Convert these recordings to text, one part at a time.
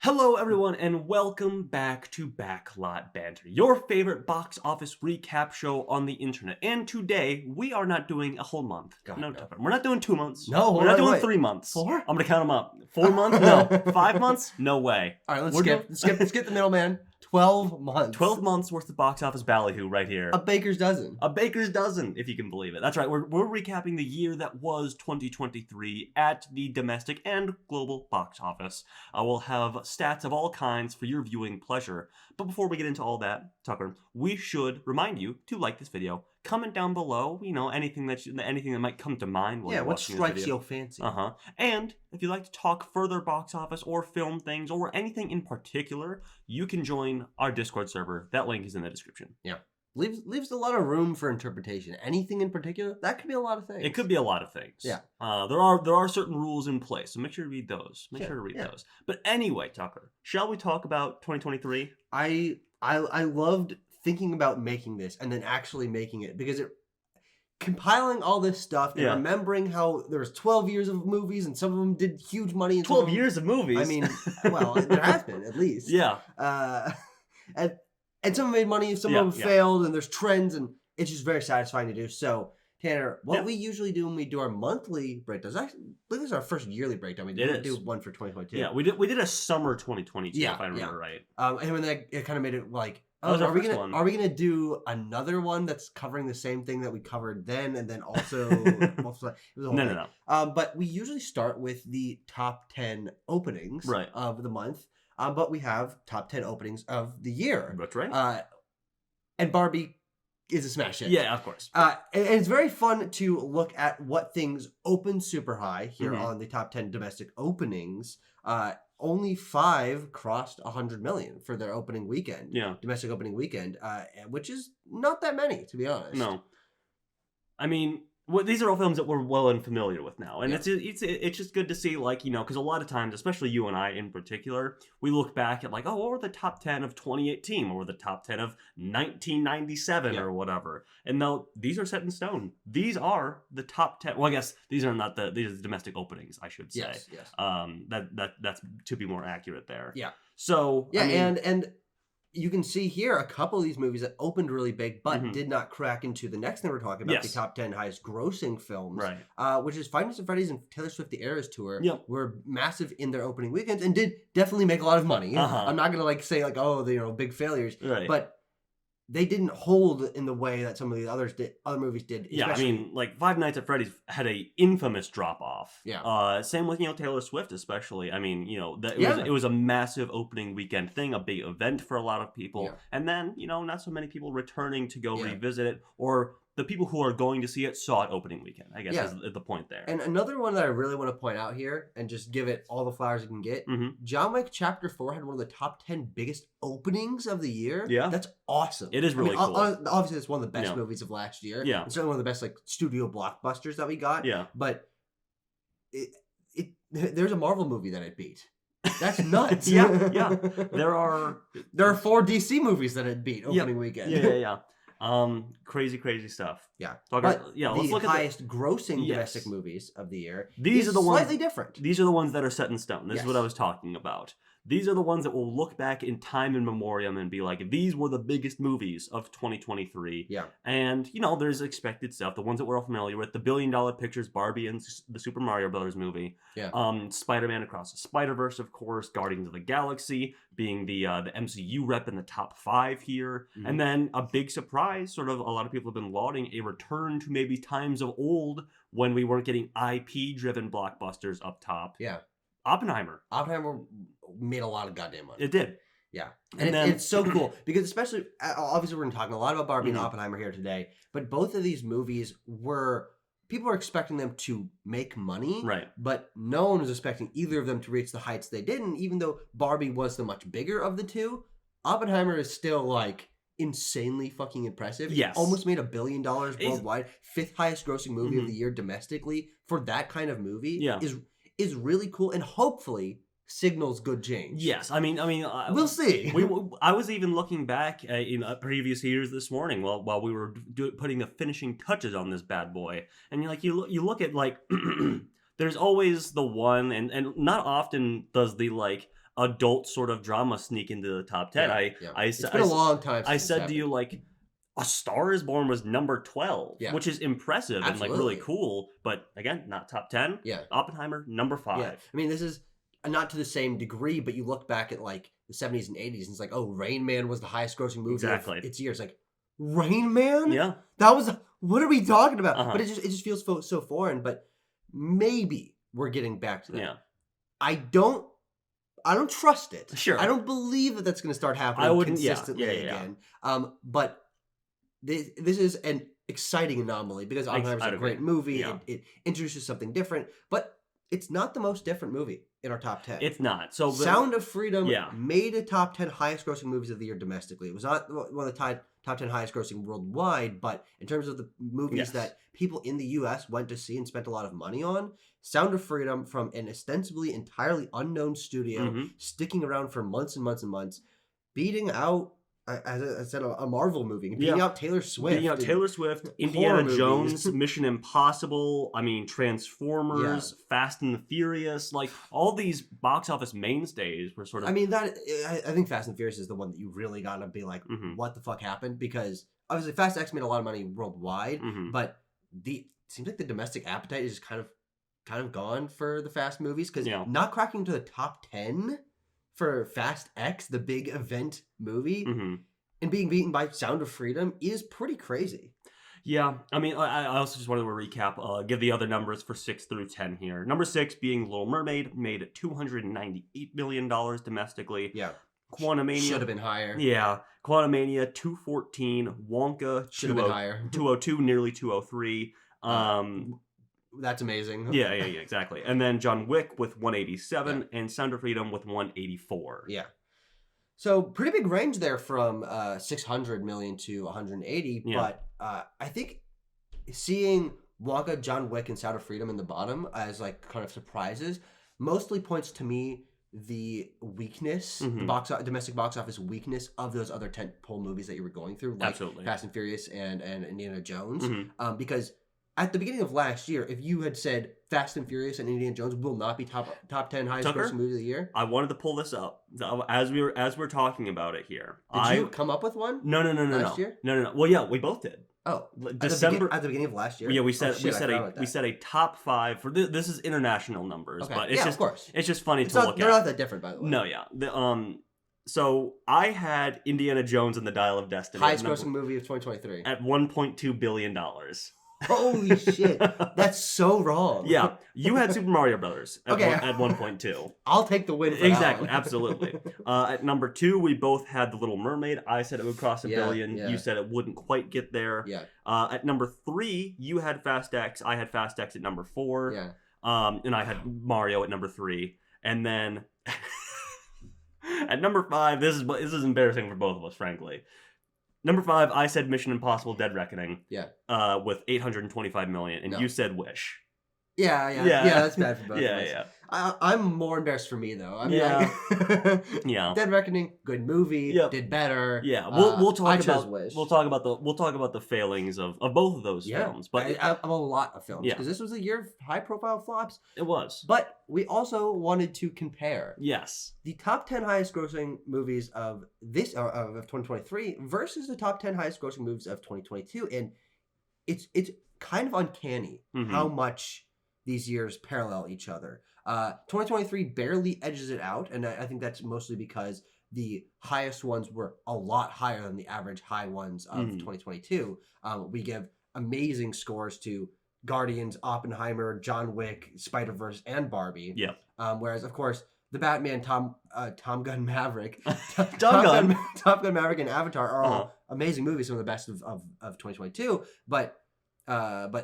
Hello, everyone, and welcome back to Backlot Banter, your favorite box office recap show on the internet. And today, we are not doing a whole month. God, No, no. we're not doing 2 months. No, we're not doing wait. 3 months. 4? I'm gonna count them up. 4 months? No. 5 months? No way. All right, let's We're skip the middleman. 12 months. 12 months worth of box office ballyhoo right here. A baker's dozen. A baker's dozen, if you can believe it. That's right. We're recapping the year that was 2023 at the domestic and global box office. We'll have stats of all kinds for your viewing pleasure. But before we get into all that, Tucker, we should remind you to like this video. Comment down below, anything that might come to mind while you're what watching strikes this video. your fancy? And if you'd like to talk further box office or film things or anything in particular, you can join our Discord server. That link is in the description. Yeah. Leaves a lot of room for interpretation. Anything in particular? That could be a lot of things. It could be a lot of things. Yeah. There are certain rules in place, so make sure to read those. Make sure to read those. But anyway, Tucker, shall we talk about 2023? I loved thinking about making this and then actually making it because compiling all this stuff and remembering how there was 12 years of movies and some of them did huge money. And 12 years of movies? I mean, well, there has been at least. Yeah. And some made money, some of them failed, and there's trends, and it's just very satisfying to do. So, Tanner, what we usually do when we do our monthly breakdowns, actually, this is our first yearly breakdown. We didn't do one for 2022. Yeah, we did a summer 2022, if I remember right. And when it kind of made it like, are we gonna do another one that's covering the same thing that we covered then, and then also No. But we usually start with the top 10 openings of the month. But we have top 10 openings of the year. That's right. And Barbie is a smash hit. Yeah, of course. And it's very fun to look at what things open super high here on the top 10 domestic openings. Only 5 crossed 100 million for their opening weekend. Yeah. Domestic opening weekend, which is not that many, to be honest. No. I mean, these are all films that we're well and familiar with now, and it's just good to see, because a lot of times, especially you and I in particular, we look back at what were the top 10 of 2018, what were the top 10 of 1997 or whatever, and now these are set in stone. These are the top 10. Well, I guess these are not these are the domestic openings, I should say. Yes. That's to be more accurate there. Yeah. So yeah, I mean, and you can see here a couple of these movies that opened really big but did not crack into the next thing we're talking about, the top 10 highest grossing films, which is Five Nights at Freddy's and Taylor Swift The Eras Tour were massive in their opening weekends and did definitely make a lot of money. I'm not going to say big failures, but they didn't hold in the way that some of the other movies did. Yeah, I mean, Five Nights at Freddy's had a infamous drop off. Yeah. Same with Taylor Swift especially. I mean, it was a massive opening weekend thing, a big event for a lot of people, and then not so many people returning to go revisit it, or the people who are going to see it saw it opening weekend, I guess is the point there. And another one that I really want to point out here and just give it all the flowers it can get, John Wick Chapter 4 had one of the top 10 biggest openings of the year. Yeah. That's awesome. It is really cool. Obviously, it's one of the best movies of last year. Yeah. It's certainly one of the best studio blockbusters that we got. Yeah. But there's a Marvel movie that it beat. That's nuts. Yeah. There are 4 DC movies that it beat opening weekend. Yeah. Crazy stuff. Yeah. Let's look at highest grossing domestic movies of the year. These are the ones slightly different. These are the ones that are set in stone. This is what I was talking about. These are the ones that will look back in time in memoriam and be like, these were the biggest movies of 2023. Yeah. And, there's expected stuff. The ones that we're all familiar with. The $1 billion pictures, Barbie and the Super Mario Brothers movie. Yeah. Spider-Man Across the Spider-Verse, of course. Guardians of the Galaxy being the MCU rep in the top 5 here. And then a big surprise, sort of a lot of people have been lauding a return to maybe times of old when we weren't getting IP-driven blockbusters up top. Yeah. Oppenheimer made a lot of goddamn money. It did. Yeah. And it's so cool because especially, obviously we're going to talk a lot about Barbie and Oppenheimer here today, but both of these movies people were expecting them to make money, but no one was expecting either of them to reach the heights they didn't, even though Barbie was the much bigger of the two. Oppenheimer is still insanely fucking impressive. Yes. Almost made $1 billion worldwide. 5th highest grossing movie of the year domestically for that kind of movie is really cool and hopefully signals good change. Yes, I mean, we'll see. I was even looking back in previous years this morning while we were putting the finishing touches on this bad boy, and you look at there's always the one, and not often does the adult sort of drama sneak into the top 10. It's been a long time since I said to happened. you, like, A Star is Born was number 12, which is impressive and like really cool, but again, not top 10. Yeah. Oppenheimer, number 5. Yeah. I mean, this is not to the same degree, but you look back at like the 70s and 80s and it's like, oh, Rain Man was the highest grossing movie of its year. It's like, Rain Man? Yeah. That was, what are we talking about? But it just feels so foreign, but maybe we're getting back to that. Yeah. I don't trust it. Sure. I don't believe that that's going to start happening consistently again. But this is an exciting anomaly because Oppenheimer is a great movie. Yeah. It introduces something different, but it's not the most different movie in our top 10. It's not. So Sound of Freedom made a top 10 highest grossing movies of the year domestically. It was not one of the top 10 highest grossing worldwide, but in terms of the movies that people in the U.S. went to see and spent a lot of money on, Sound of Freedom, from an ostensibly entirely unknown studio, sticking around for months and months and months, beating out, as I said, a Marvel movie, beating out Taylor Swift. Beating out Taylor Swift, Indiana Jones, Mission Impossible, I mean, Transformers, Fast and the Furious, like, all these box office mainstays were sort of... I mean, I think Fast and Furious is the one that you really gotta be like, what the fuck happened? Because, obviously, Fast X made a lot of money worldwide, but it seems like the domestic appetite is kind of gone for the Fast movies, because not cracking to the top 10 for Fast X, the big event movie, and being beaten by Sound of Freedom is pretty crazy. Yeah, I mean, I also just wanted to recap, give the other numbers for 6 through 10 here. Number 6 being Little Mermaid, made $298 million domestically. Yeah. Quantumania should have been higher. Yeah. Quantumania, 214. Wonka, should have been higher. 202, nearly 203. That's amazing. Yeah, exactly. And then John Wick with 187 and Sound of Freedom with 184. Yeah. So pretty big range there from 600 million to 180. But I think seeing Wonka, John Wick, and Sound of Freedom in the bottom as like kind of surprises mostly points to me the weakness, the domestic box office weakness of those other tentpole movies that you were going through, like Fast and Furious and Indiana Jones, because at the beginning of last year, if you had said Fast and Furious and Indiana Jones will not be top 10 highest grossing movies of the year, I wanted to pull this up as we're talking about it here. Did you come up with one? No. Last year? No. Well, yeah, we both did. Oh, December at the beginning of last year. Yeah, we said a top 5 for this is international numbers, but it's of course. It's just funny to look at. They're not that different, by the way. No, yeah. So I had Indiana Jones and the Dial of Destiny, highest grossing movie of 2023, at $1.2 billion. Holy shit. That's so wrong. Yeah. You had Super Mario Brothers at 1.2. I'll take the win for exactly. Absolutely. At number 2, we both had The Little Mermaid. I said it would cross $1 billion. You said it wouldn't quite get there. Yeah. At number 3, you had Fast X. I had Fast X at number 4. Yeah. And I had Mario at number 3. And then at number 5, this is embarrassing for both of us, frankly. Number 5, I said Mission Impossible: Dead Reckoning. Yeah. With $825 million, and you said Wish. Yeah. That's bad for both of us. Yeah. I'm more embarrassed for me though. Yeah. Dead Reckoning, good movie, did better. Yeah, we'll talk about the failings of both of those films. But of a lot of films, because this was a year of high profile flops. It was. But we also wanted to compare. Yes. The top 10 highest grossing movies of this of 2023 versus the top 10 highest grossing movies of 2022, and it's kind of uncanny how much these years parallel each other. 2023 barely edges it out, and I think that's mostly because the highest ones were a lot higher than the average high ones of 2022. We give amazing scores to Guardians, Oppenheimer, John Wick, Spider-Verse, and Barbie. Yeah. Whereas, of course, the Batman, Tom Gun Maverick, Top Gun Maverick, and Avatar are all amazing movies, some of the best of 2022. But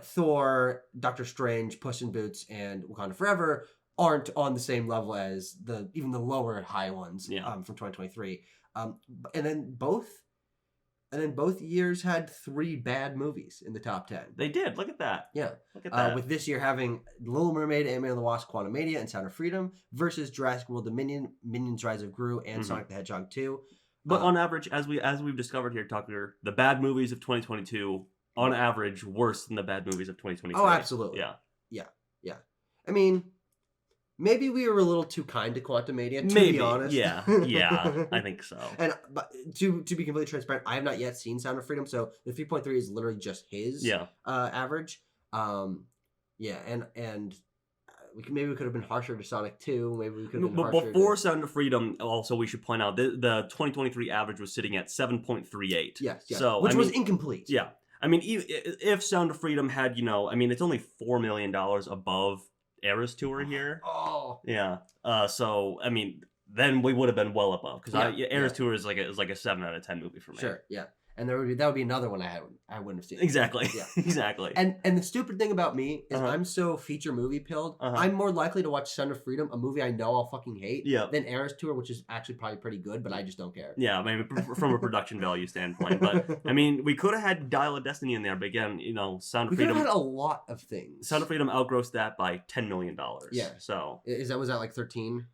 Thor, Doctor Strange, Puss in Boots, and Wakanda Forever aren't on the same level as even the lower high ones from 2023. And then both years had 3 bad movies in the top 10. They did. Look at that. Yeah. Look at that. With this year having Little Mermaid, Ant-Man and the Wasp, Quantumania, and Sound of Freedom versus Jurassic World Dominion, Minions Rise of Gru, and Sonic the Hedgehog 2. But on average, as we've discovered here, Tucker, the bad movies of 2022 on average worse than the bad movies of 2023. Oh, absolutely. Yeah. I mean, Maybe we were a little too kind to Quantumania, to be honest. Yeah, I think so. And but to be completely transparent, I have not yet seen Sound of Freedom, so the 3.3 is literally just his average. Yeah, and maybe we could have been harsher to Sonic 2. Maybe we could have been harsher. But before Sound of Freedom, also we should point out the 2023 average was sitting at 7.38. Yes. So which was incomplete. Yeah. I mean, if Sound of Freedom had, it's only $4 million above Eras Tour here. Oh. Yeah. So, I mean, then we would have been well above. Because Eras Tour is like a 7 out of 10 movie for me. Sure, yeah. And that would be another one I wouldn't have seen. Exactly. Yeah. Exactly. And the stupid thing about me is I'm so feature movie pilled. I'm more likely to watch Sound of Freedom, a movie I know I'll fucking hate, than Eras Tour, which is actually probably pretty good, but I just don't care. Yeah, I mean, from a production value standpoint. But, I mean, we could have had Dial of Destiny in there, but again, Sound of Freedom... We could have had a lot of things. Sound of Freedom outgrossed that by $10 million. Yeah. So... Was that like 13?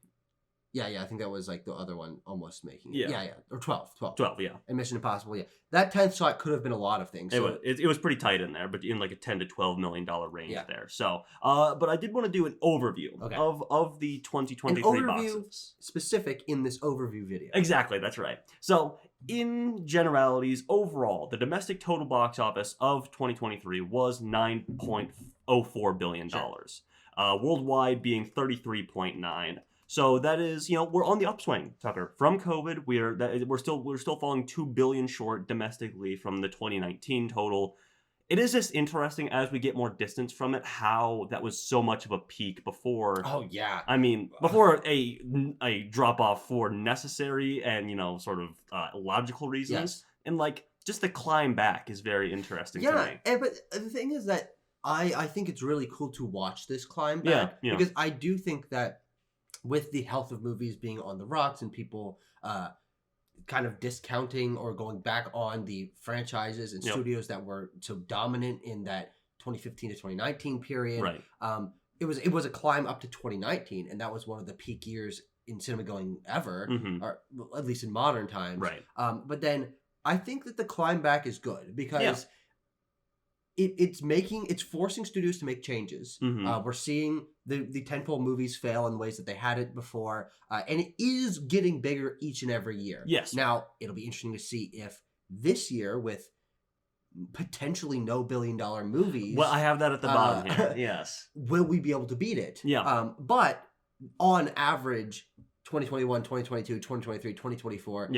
Yeah, I think that was like the other one almost making it. Yeah. Or 12. 12, yeah. And Mission Impossible, yeah. That 10th shot could have been a lot of things. So. It was pretty tight in there, but in like a $10 to $12 million range there. So, but I did want to do an overview of the 2023 boxes. Specific in this overview video. Exactly, that's right. So, in generalities, overall, the domestic total box office of 2023 was $9.04 billion. Sure. Worldwide being 33.9. So that is, we're on the upswing, Tucker. From COVID, we're still falling $2 billion short domestically from the 2019 total. It is just interesting as we get more distance from it how that was so much of a peak before. Oh yeah. I mean, before a drop off for necessary and sort of logical reasons, and like just the climb back is very interesting to me. Yeah, but the thing is that I think it's really cool to watch this climb back because I do think that. With the health of movies being on the rocks and people kind of discounting or going back on the franchises and studios that were so dominant in that 2015 to 2019 period, right? It was a climb up to 2019, and that was one of the peak years in cinema going ever, or at least in modern times, right? But then I think that the climb back is good because. It's forcing studios to make changes. We're seeing the tentpole movies fail in ways that they hadn't before, and it is getting bigger each and every year. Yes. Now it'll be interesting to see if this year, with potentially no billion-dollar movies, well, I have that at the bottom here. Yes. Will we be able to beat it? Yeah. But on average. 2021, 2022, 2023, 2024.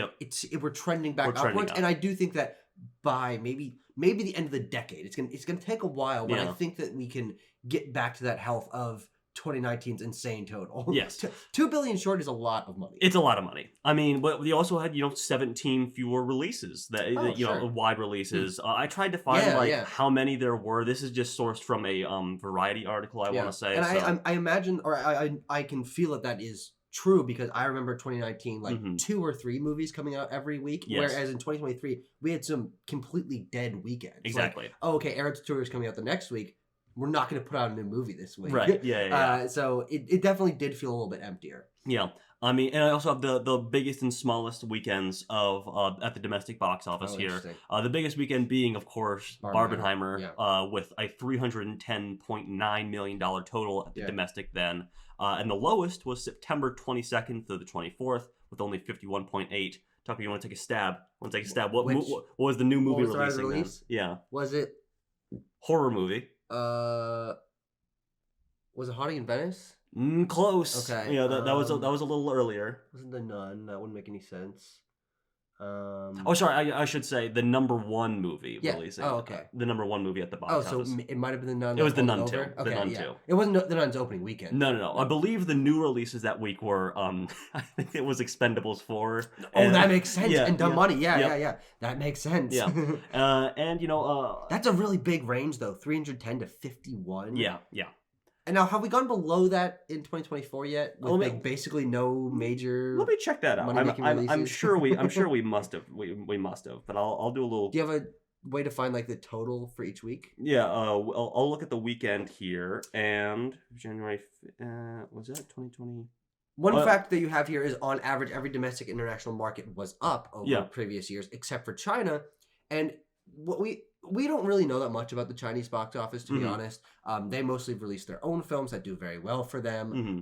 We're trending back upwards, and I do think that by maybe the end of the decade, it's gonna take a while, but I think that we can get back to that health of 2019's insane total. Yes, $2 billion short is a lot of money. It's a lot of money. I mean, but we also had 17 fewer releases wide releases. I tried to find how many there were. This is just sourced from a Variety article. I want to say, and I imagine, or I can feel that is. True, because I remember 2019, 2 or 3 movies coming out every week, whereas in 2023, we had some completely dead weekends. Exactly. Like, Eras Tour is coming out the next week. We're not going to put out a new movie this week. Right, yeah. So it definitely did feel a little bit emptier. Yeah. I mean, and I also have the biggest and smallest weekends of at the domestic box office here. The biggest weekend being, of course, Barbenheimer, with a $310.9 million total at the domestic then. And the lowest was September 22nd through the 24th with only 51.8. Tucker, you want to take a stab? What was the new movie releasing then? Yeah. Was it? Horror movie. Was it Haunting in Venice? Close. Okay. Yeah, that was a little earlier. Wasn't The Nun? That wouldn't make any sense. Sorry, I should say the number 1 movie releasing. Oh, okay. The number 1 movie at the box office. So it might have been The Nun. It was The Nun 2. Okay, The Nun 2. It wasn't The Nun's opening weekend. No. I believe the new releases that week were, I think it was Expendables 4. That makes sense. And Dumb Money. Yeah. That makes sense. Yeah. And, that's a really big range, though. 310 to 51. Yeah. And now, have we gone below that in 2024 yet? With basically no major. Let me check that out. I'm sure we must have. We must have. But I'll do a little. Do you have a way to find the total for each week? Yeah. I'll look at the weekend here and January. Was that 2020? One fact that you have here is, on average, every domestic international market was up over previous years, except for China, and what we don't really know that much about the Chinese box office, to be honest. They mostly release their own films that do very well for them.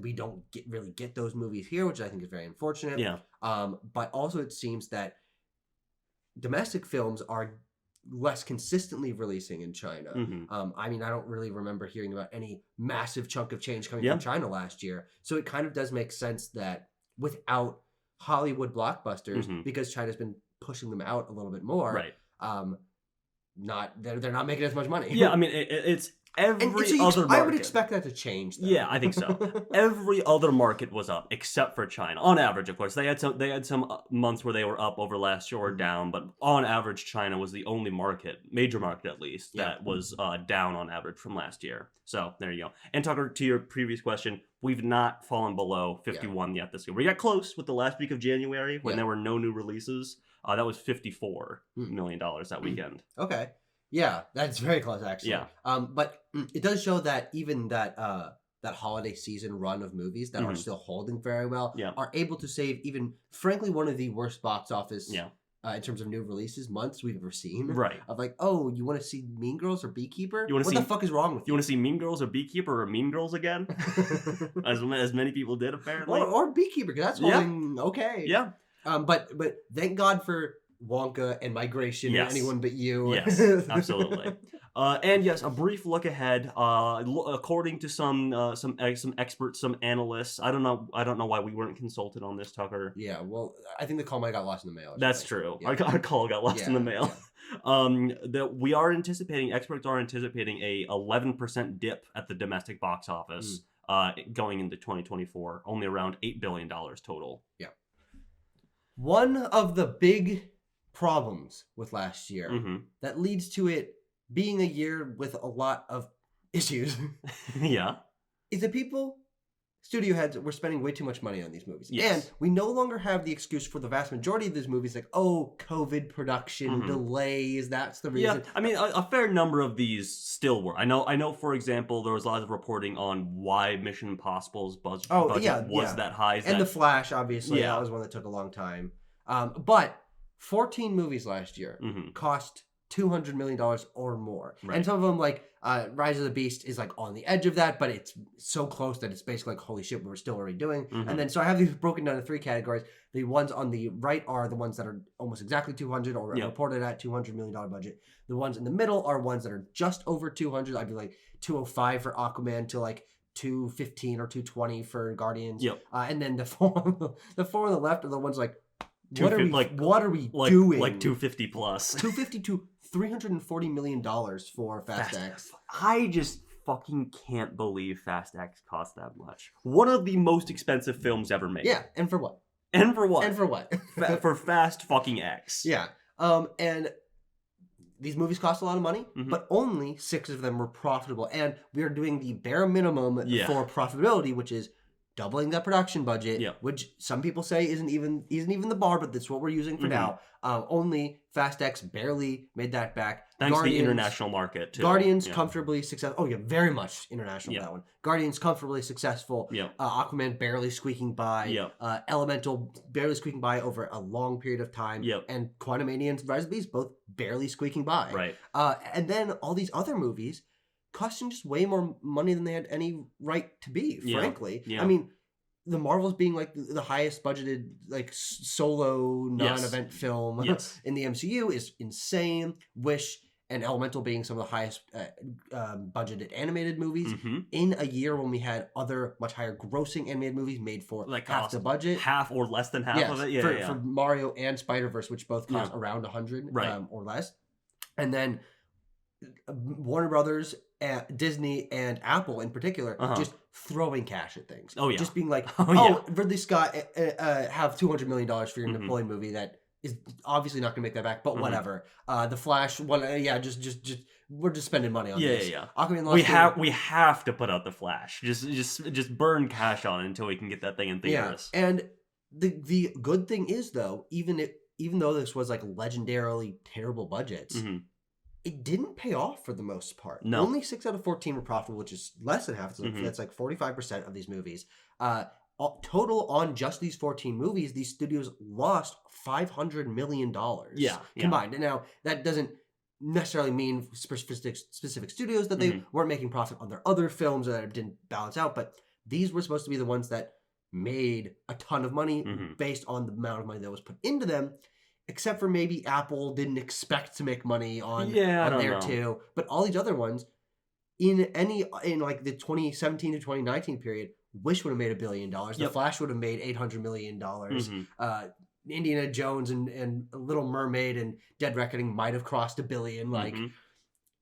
We don't really get those movies here, which I think is very unfortunate. Yeah. But also it seems that domestic films are less consistently releasing in China. I mean, I don't really remember hearing about any massive chunk of change coming from China last year. So it kind of does make sense that without Hollywood blockbusters, because China's been pushing them out a little bit more, right? They're not making as much money. Yeah, I mean, it's every other market. I would expect that to change, though. Yeah, I think so. Every other market was up except for China. On average, of course. They had some months where they were up over last year or down, but on average, China was the only major market at least, that was down on average from last year. So there you go. And Tucker, to your previous question, we've not fallen below 51 yet this year. We got close with the last week of January when there were no new releases. That was $54 million that weekend. Okay. Yeah, that's very close, actually. Yeah. But it does show that even that holiday season run of movies that are still holding very well are able to save even, frankly, one of the worst box office in terms of new releases months we've ever seen. Right. Of like, oh, you want to see Mean Girls or Beekeeper? What the fuck is wrong with you? You want to see Mean Girls or Beekeeper or Mean Girls again? as many people did, apparently. Or Beekeeper, because that's holding okay. Yeah. But thank God for Wonka and Migration and Anyone But You. Yes, absolutely. And yes, a brief look ahead. According to some experts, some analysts, I don't know why we weren't consulted on this, Tucker. Yeah, well, I think the call might have got lost in the mail. That's true. Yeah. Our call got lost in the mail. That experts are anticipating a 11% dip at the domestic box office going into 2024, only around $8 billion total. Yeah. One of the big problems with last year that leads to it being a year with a lot of issues is that studio heads were spending way too much money on these movies. And we no longer have the excuse for the vast majority of these movies like, oh, COVID production delays, that's the reason. Yeah, I mean, a fair number of these still were. I know. For example, there was a lot of reporting on why Mission Impossible's budget was that high. And The Flash, obviously, that was one that took a long time. But 14 movies last year cost $200 million or more. Right. And some of them, like Rise of the Beast, is like on the edge of that, but it's so close that it's basically like, holy shit, we're still already doing. And then, so I have these broken down into 3 categories. The ones on the right are the ones that are almost exactly 200 or reported at $200 million budget. The ones in the middle are ones that are just over 200. I'd be like 205 for Aquaman to like 215 or 220 for Guardians. And then the four on the left are the ones like, what are we doing? Like 250 plus. 250 to $340 million for Fast X. I just fucking can't believe Fast X cost that much. One of the most expensive films ever made. Yeah, and for what? For Fast fucking X. Yeah. And these movies cost a lot of money, but only 6 of them were profitable. And we are doing the bare minimum for profitability, which is doubling that production budget, which some people say isn't even the bar, but that's what we're using for now. Only Fast X barely made that back. Thanks to the international market, too. Guardians comfortably successful. Oh, yeah, very much international that one. Guardians comfortably successful. Aquaman barely squeaking by. Elemental barely squeaking by over a long period of time. And Quantumania and Rise of the Beast both barely squeaking by. Right. And then all these other movies costing just way more money than they had any right to be, frankly. I mean, the Marvels being like the highest budgeted like solo non-event film in the MCU is insane. Wish and Elemental being some of the highest budgeted animated movies in a year when we had other much higher grossing animated movies made for like half the budget. Half or less than half of it. For Mario and Spider-Verse, which both cost around 100 or less. And then Warner Brothers, Disney, and Apple in particular just throwing cash at things. Oh yeah, just being like, Ridley Scott have $200 million for your Napoleon movie that is obviously not going to make that back, but whatever. The Flash, just we're just spending money on this. Aquaman we have to put out the Flash. Just burn cash on it until we can get that thing in theaters. Yeah. And the good thing is though, even though this was like legendarily terrible budgets. It didn't pay off for the most part. No. Only 6 out of 14 were profitable, which is less than half. So that's like 45% of these movies. total on just these 14 movies, these studios lost $500 million combined. And now that doesn't necessarily mean specific studios that they weren't making profit on their other films or that it didn't balance out, but these were supposed to be the ones that made a ton of money based on the amount of money that was put into them, except for maybe Apple didn't expect to make money on there too. But all these other ones, in like the 2017 to 2019 period, Wish would have made $1 billion. The Flash would have made $800 million. Indiana Jones and Little Mermaid and Dead Reckoning might have crossed $1 billion. Like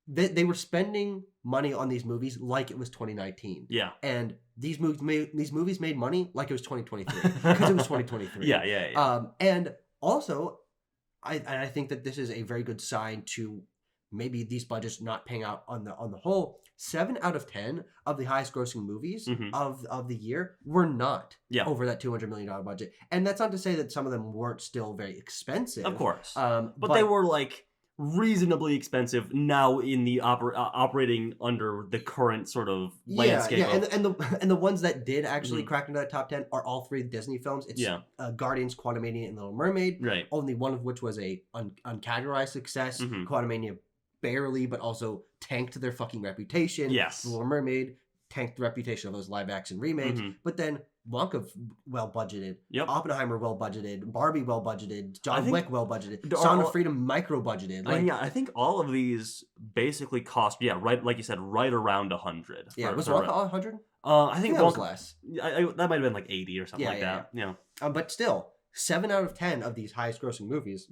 they were spending money on these movies like it was 2019. Yeah, and these movies made money like it was 2023 because it was 2023. And also, I think that this is a very good sign to maybe these budgets not paying out on the whole. 7 out of 10 of the highest grossing movies of the year were not over that $200 million budget. And that's not to say that some of them weren't still very expensive. Of course. But they were like reasonably expensive now in the operating under the current sort of landscape. Yeah, and the ones that did actually crack into that top 10 are all 3 Disney films. It's Guardians, Quantumania, and Little Mermaid. Right. Only one of which was a uncategorized success. Quantumania barely, but also tanked their fucking reputation. Yes. Little Mermaid tanked the reputation of those live action remakes. But then Wonka well budgeted. Oppenheimer well budgeted. Barbie well budgeted. John Wick well budgeted. Sound of Freedom micro budgeted. I think all of these basically cost right, like you said, right around 100. Yeah, was Wonka 100? I think that was less. That might have been like 80 or something that. Yeah. But still, 7 out of 10 of these highest grossing movies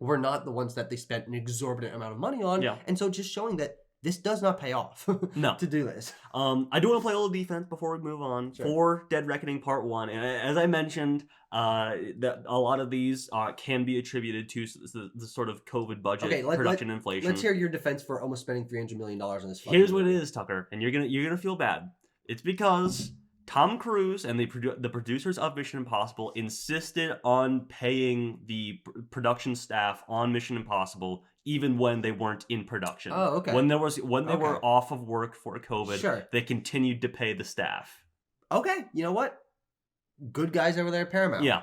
were not the ones that they spent an exorbitant amount of money on. Yeah. And so just showing that this does not pay off to do this. I do want to play a little defense before we move on for Dead Reckoning Part 1. And as I mentioned, that a lot of these can be attributed to the sort of COVID budget production inflation. Let's hear your defense for almost spending $300 million on this. Here's what it is, Tucker, and you're gonna feel bad. It's because Tom Cruise and the producers of Mission Impossible insisted on paying the production staff on Mission Impossible even when they weren't in production. Oh, okay. When they were off of work for COVID, they continued to pay the staff. Okay, you know what? Good guys over there at Paramount. Yeah.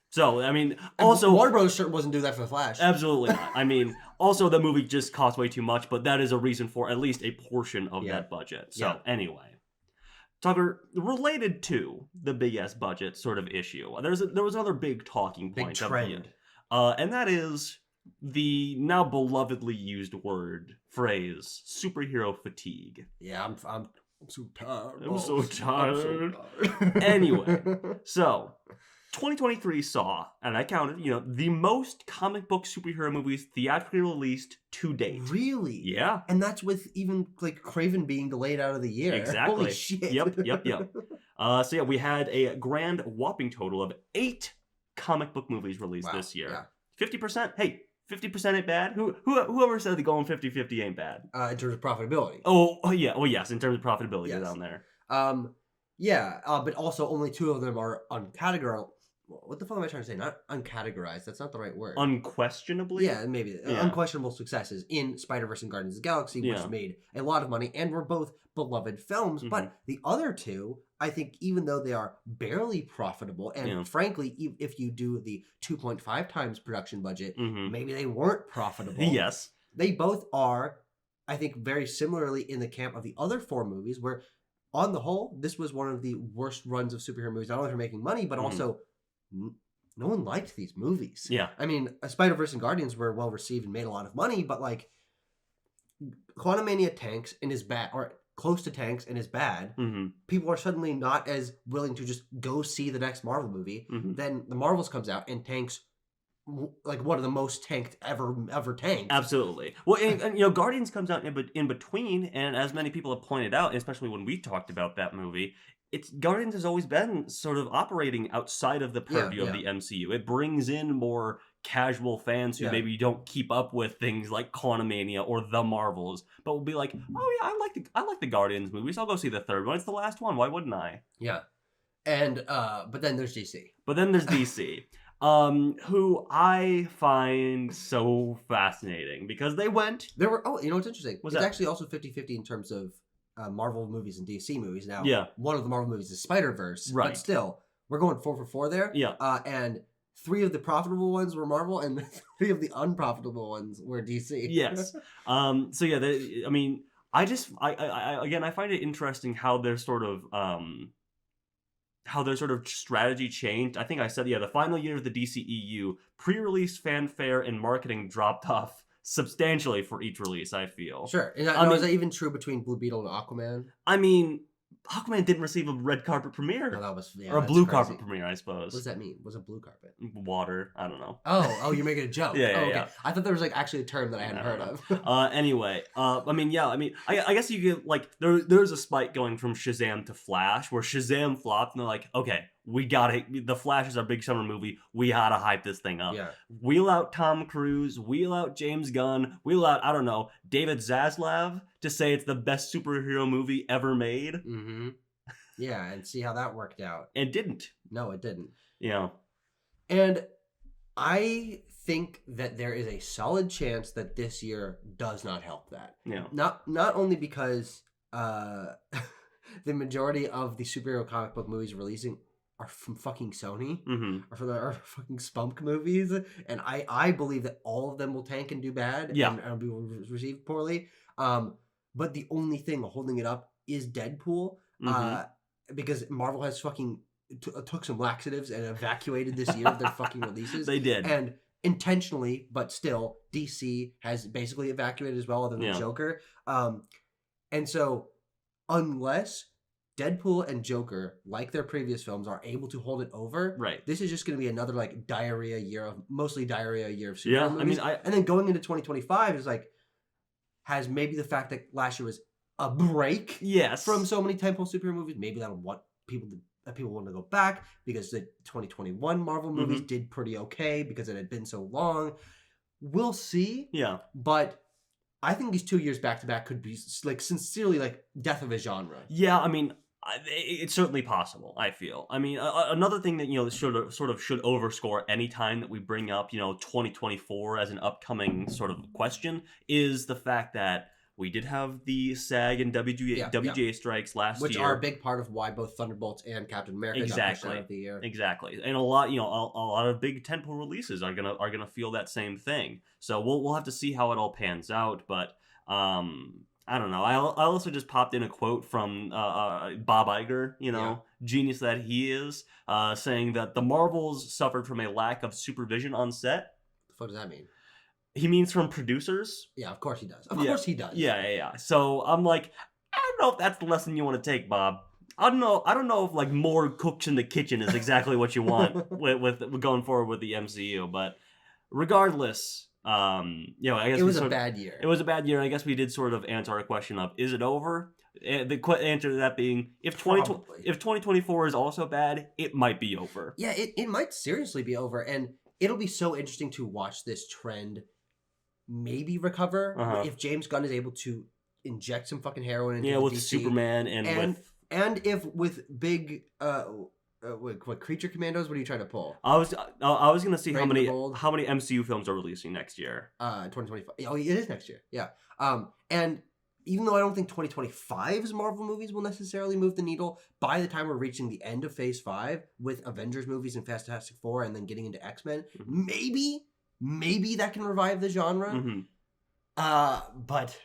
So, I mean, also... Warner Bros. Wasn't doing that for The Flash. Absolutely not. I mean, also the movie just cost way too much, but that is a reason for at least a portion of that budget. So, anyway. Tucker, related to the big ass budget sort of issue, there was another big talking point. Big trend. And that is the now belovedly used phrase, superhero fatigue. Yeah, I'm so tired. I'm so tired. Anyway, so 2023 saw, and I counted, the most comic book superhero movies theatrically released to date. Really? Yeah. And that's with even like Craven being delayed out of the year. Exactly. Holy shit. Yep. So we had a grand whopping total of 8 comic book movies released this year. Yeah. 50%. Hey, 50% ain't bad. Whoever said the going 50-50 ain't bad. In terms of profitability. Oh yeah. Well, yes. In terms of profitability, down there. But also only 2 of them are uncategorized. What the fuck am I trying to say? Not uncategorized. That's not the right word. Unquestionably? Yeah, maybe. Yeah. Unquestionable successes in Spider-Verse and Guardians of the Galaxy, which made a lot of money and were both beloved films. But the other 2, I think, even though they are barely profitable, and frankly, if you do the 2.5 times production budget, maybe they weren't profitable. Yes. They both are, I think, very similarly in the camp of the other 4 movies, where, on the whole, this was one of the worst runs of superhero movies, not only for making money, but also... no one liked these movies. Yeah. I mean, Spider-Verse and Guardians were well received and made a lot of money, but like Quantumania tanks and is bad, or close to tanks and is bad. People are suddenly not as willing to just go see the next Marvel movie. Then the Marvels comes out and tanks like one of the most tanked ever tanked. Absolutely. Well, and Guardians comes out in between, and as many people have pointed out, especially when we talked about that movie, Guardians has always been sort of operating outside of the purview of the MCU. It brings in more casual fans who maybe don't keep up with things like Quantumania or the Marvels, but will be like, oh yeah, I like the Guardians movies. I'll go see the third one. It's the last one. Why wouldn't I? Yeah. And but then there's DC. Who I find so fascinating because they went... There were... Oh, you know what's interesting? It's actually also 50-50 in terms of Marvel movies and DC movies. Now, yeah. one of the Marvel movies is Spider-Verse, right. but still, we're going 4 for 4 there. Yeah. And 3 of the profitable ones were Marvel, and 3 of the unprofitable ones were DC. Yes. So yeah, I mean, I find it interesting how their sort of strategy changed. I think I said, the final year of the DCEU, pre-release fanfare and marketing dropped off substantially for each release, I feel. Sure. Is that even true between Blue Beetle and Aquaman? I mean, Aquaman didn't receive a red carpet premiere. No, that was or a blue carpet premiere, I suppose. What does that mean? What's a blue carpet? Water. I don't know. Oh, you're making a joke. yeah, okay. Yeah. I thought there was actually a term that I hadn't heard of. Anyway, I guess you get there's a spike going from Shazam to Flash, where Shazam flopped, and they're like, okay, we gotta. The Flash is our big summer movie. We gotta hype this thing up. Yeah. Wheel out Tom Cruise. Wheel out James Gunn. Wheel out David Zaslav to say it's the best superhero movie ever made. Mm-hmm. Yeah, and see how that worked out. It didn't. No, it didn't. Yeah. And I think that there is a solid chance that this year does not help that. Yeah. Not only because the majority of the superhero comic book movies releasing are from fucking Sony, or from our fucking spunk movies, and I believe that all of them will tank and do bad, and be received poorly. But the only thing holding it up is Deadpool. Because Marvel has fucking took some laxatives and evacuated this year of their fucking releases. They did. And intentionally, but still, DC has basically evacuated as well, other than Joker. And so, unless Deadpool and Joker, like their previous films, are able to hold it over, this is just going to be another mostly diarrhea year of superhero movies. And then going into 2025 is has maybe the fact that last year was a break from so many tentpole superhero movies. Maybe that'll want people want to go back, because the 2021 Marvel movies did pretty okay because it had been so long. We'll see. Yeah. But I think these 2 years back to back could be sincerely death of a genre. Yeah, I mean, it's certainly possible, I feel. I mean, another thing that, should overscore any time that we bring up, 2024 as an upcoming sort of question is the fact that we did have the SAG and WGA strikes last year, which are a big part of why both Thunderbolts and Captain America got pushed out of the year. Exactly, and a lot of big tentpole releases are gonna feel that same thing. So we'll have to see how it all pans out. But I don't know. I also just popped in a quote from Bob Iger, genius that he is, saying that the Marvels suffered from a lack of supervision on set. What does that mean? He means from producers. Yeah, of course he does. Of course he does. Yeah. So I'm like, I don't know if that's the lesson you want to take, Bob. I don't know if more cooks in the kitchen is exactly what you want with going forward with the MCU. But regardless, I guess it was a bad year. It was a bad year. I guess we did sort of answer our question of, is it over? The answer to that being, if 2024 is also bad, it might be over. Yeah, it might seriously be over, and it'll be so interesting to watch this trend maybe recover if James Gunn is able to inject some fucking heroin into with DC. Superman and if with big what Creature Commandos, what are you trying to pull? I was gonna see how many MCU films are releasing next year. 2025. Oh, it is next year. Yeah. And even though I don't think 2025's Marvel movies will necessarily move the needle, by the time we're reaching the end of Phase 5 with Avengers movies and Fantastic Four and then getting into X-Men, maybe that can revive the genre. But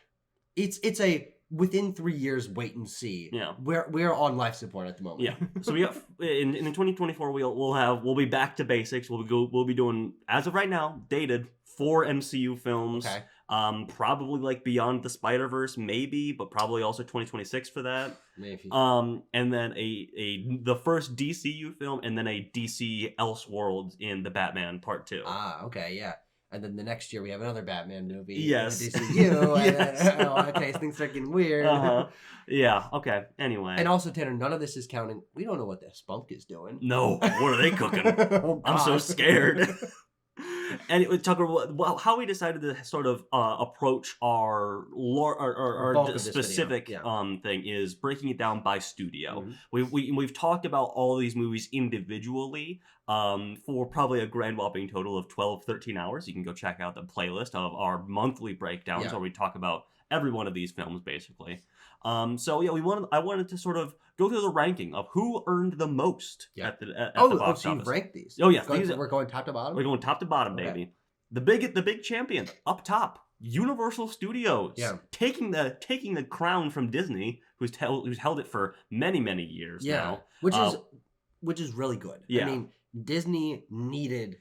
it's a within 3 years wait and see. Yeah. We're on life support at the moment. Yeah. So we got in 2024 we'll be back to basics. We'll be doing, as of right now, dated 4 MCU films. Okay. Probably Beyond the Spider-Verse, maybe, but probably also 2026 for that. Maybe. And then the first DCU film, and then a DC Elseworlds in the Batman Part 2. Ah, okay, yeah. And then the next year we have another Batman movie. Yes. In the DCU. Yes. Okay, things start getting weird. Yeah. Okay. Anyway. And also, Tanner, none of this is counting. We don't know what the spunk is doing. No. What are they cooking? I'm so scared. And Tucker, how we decided to sort of approach our specific thing is breaking it down by studio. We've talked about all these movies individually for probably a grand whopping total of 12-13 hours. You can go check out the playlist of our monthly breakdowns where we talk about every one of these films basically. So yeah, I wanted to sort of go through the ranking of who earned the most at the box office. So you've ranked these? Oh yes, we're going top to bottom. We're going top to bottom, baby. The big champion up top, Universal Studios, taking the crown from Disney, who's held it for many years now. Which is really good. I mean, Disney needed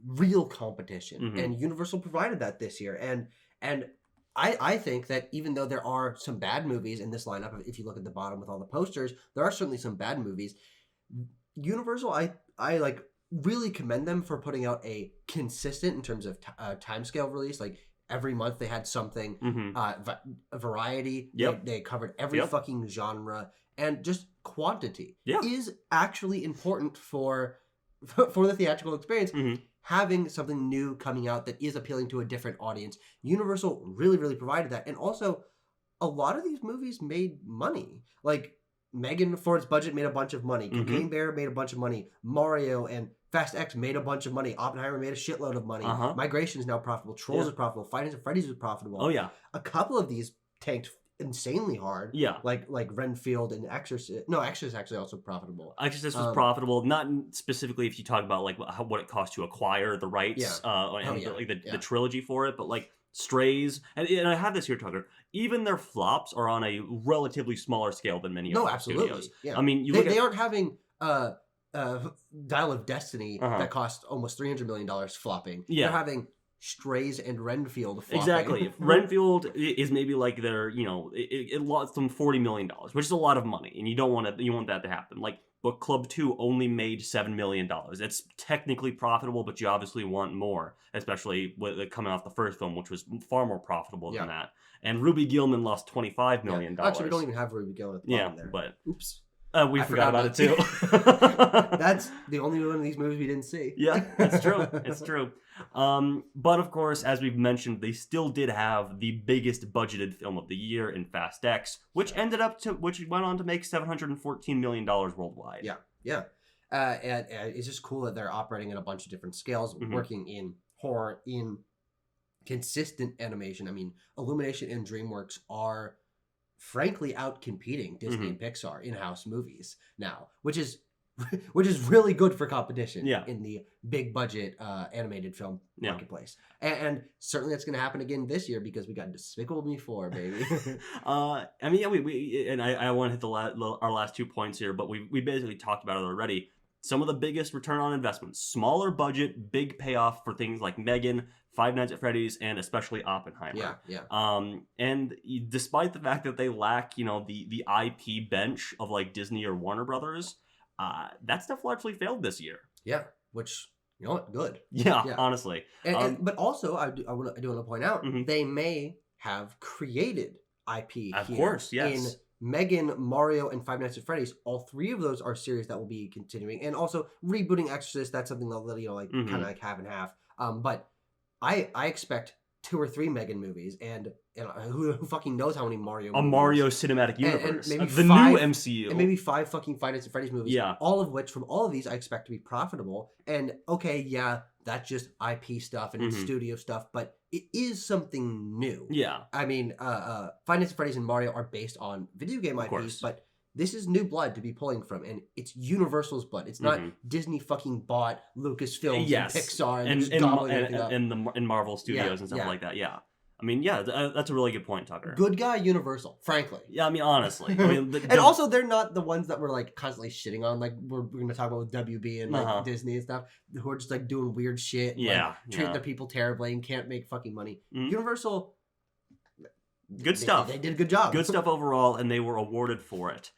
real competition, and Universal provided that this year. And I think that even though there are some bad movies in this lineup, if you look at the bottom with all the posters, there are certainly some bad movies. Universal, I like really commend them for putting out a consistent in terms of timescale release. Like every month they had something, a variety. They covered every fucking genre, and just quantity is actually important for the theatrical experience. Having something new coming out that is appealing to a different audience. Universal really provided that. And also, a lot of these movies made money. Like, Megan, for its budget, made a bunch of money. Cocaine Bear made a bunch of money. Mario and Fast X made a bunch of money. Oppenheimer made a shitload of money. Migration is now profitable. Trolls is profitable. Five Nights at Freddy's is profitable. Oh, yeah. A couple of these tanked insanely hard. Yeah. Like Renfield and Exorcist. No, Exorcist is actually also profitable. Exorcist was profitable, not specifically if you talk about like what it cost to acquire the rights the trilogy for it, but like Strays, and I have this here, Tucker. Even their flops are on a relatively smaller scale than many of studios. Yeah. I mean, they aren't having Dial of Destiny that cost almost $300 million flopping. Yeah. They're having Strays and Renfield flopping. Exactly. Renfield is maybe like their, it lost them $40 million, which is a lot of money, and you want that to happen. Like Book Club 2 only made $7 million. It's technically profitable, but you obviously want more, especially with it coming off the first film, which was far more profitable than that. And Ruby Gillman lost $25 million. Actually, we don't even have Ruby Gillman at the bottom there. But oops. We forgot about it too. That's the only one of these movies we didn't see. Yeah, it's true. It's true. But of course, as we've mentioned, they still did have the biggest budgeted film of the year in Fast X, which went on to make $714 million worldwide. Yeah. And it's just cool that they're operating at a bunch of different scales, working in horror, in consistent animation. I mean, Illumination and DreamWorks are frankly out competing Disney and Pixar in-house movies now, which is really good for competition in the big budget animated film marketplace. And certainly that's going to happen again this year because we got Despicable Me 4, baby. I mean, we and I want to hit our last 2 points here, but we basically talked about it already. Some of the biggest return on investment, smaller budget, big payoff for things like Megan, Five Nights at Freddy's, and especially Oppenheimer. And despite the fact that they lack, the IP bench of like Disney or Warner Brothers, that stuff largely failed this year. Yeah, which, good. Yeah. Honestly. But also, I do want to point out, they may have created IP of course, yes. In Megan, Mario, and Five Nights at Freddy's. All three of those are series that will be continuing. And also, rebooting Exorcist, that's something they'll, kind of like half and half. But I expect 2 or 3 Megan movies, and who fucking knows how many Mario movies. A Mario Cinematic Universe. And maybe the new MCU. And maybe 5 fucking Five Nights at Freddy's movies. Yeah. All of which, from all of these, I expect to be profitable. And, okay, that's just IP stuff and studio stuff, but it is something new. Yeah. I mean, Five Nights at Freddy's and Mario are based on video game IPs, but this is new blood to be pulling from, and it's Universal's blood. It's not Disney fucking bought Lucasfilm and Pixar and Marvel Studios and stuff like that. Yeah. I mean, that's a really good point, Tucker. Good guy Universal, frankly. Yeah, I mean, honestly. I mean, and also, they're not the ones that we're like constantly shitting on. Like we're going to talk about with WB and like Disney and stuff, who are just like doing weird shit, and, treating their people terribly and can't make fucking money. Universal, good stuff. They did a good job. Good stuff overall, and they were awarded for it.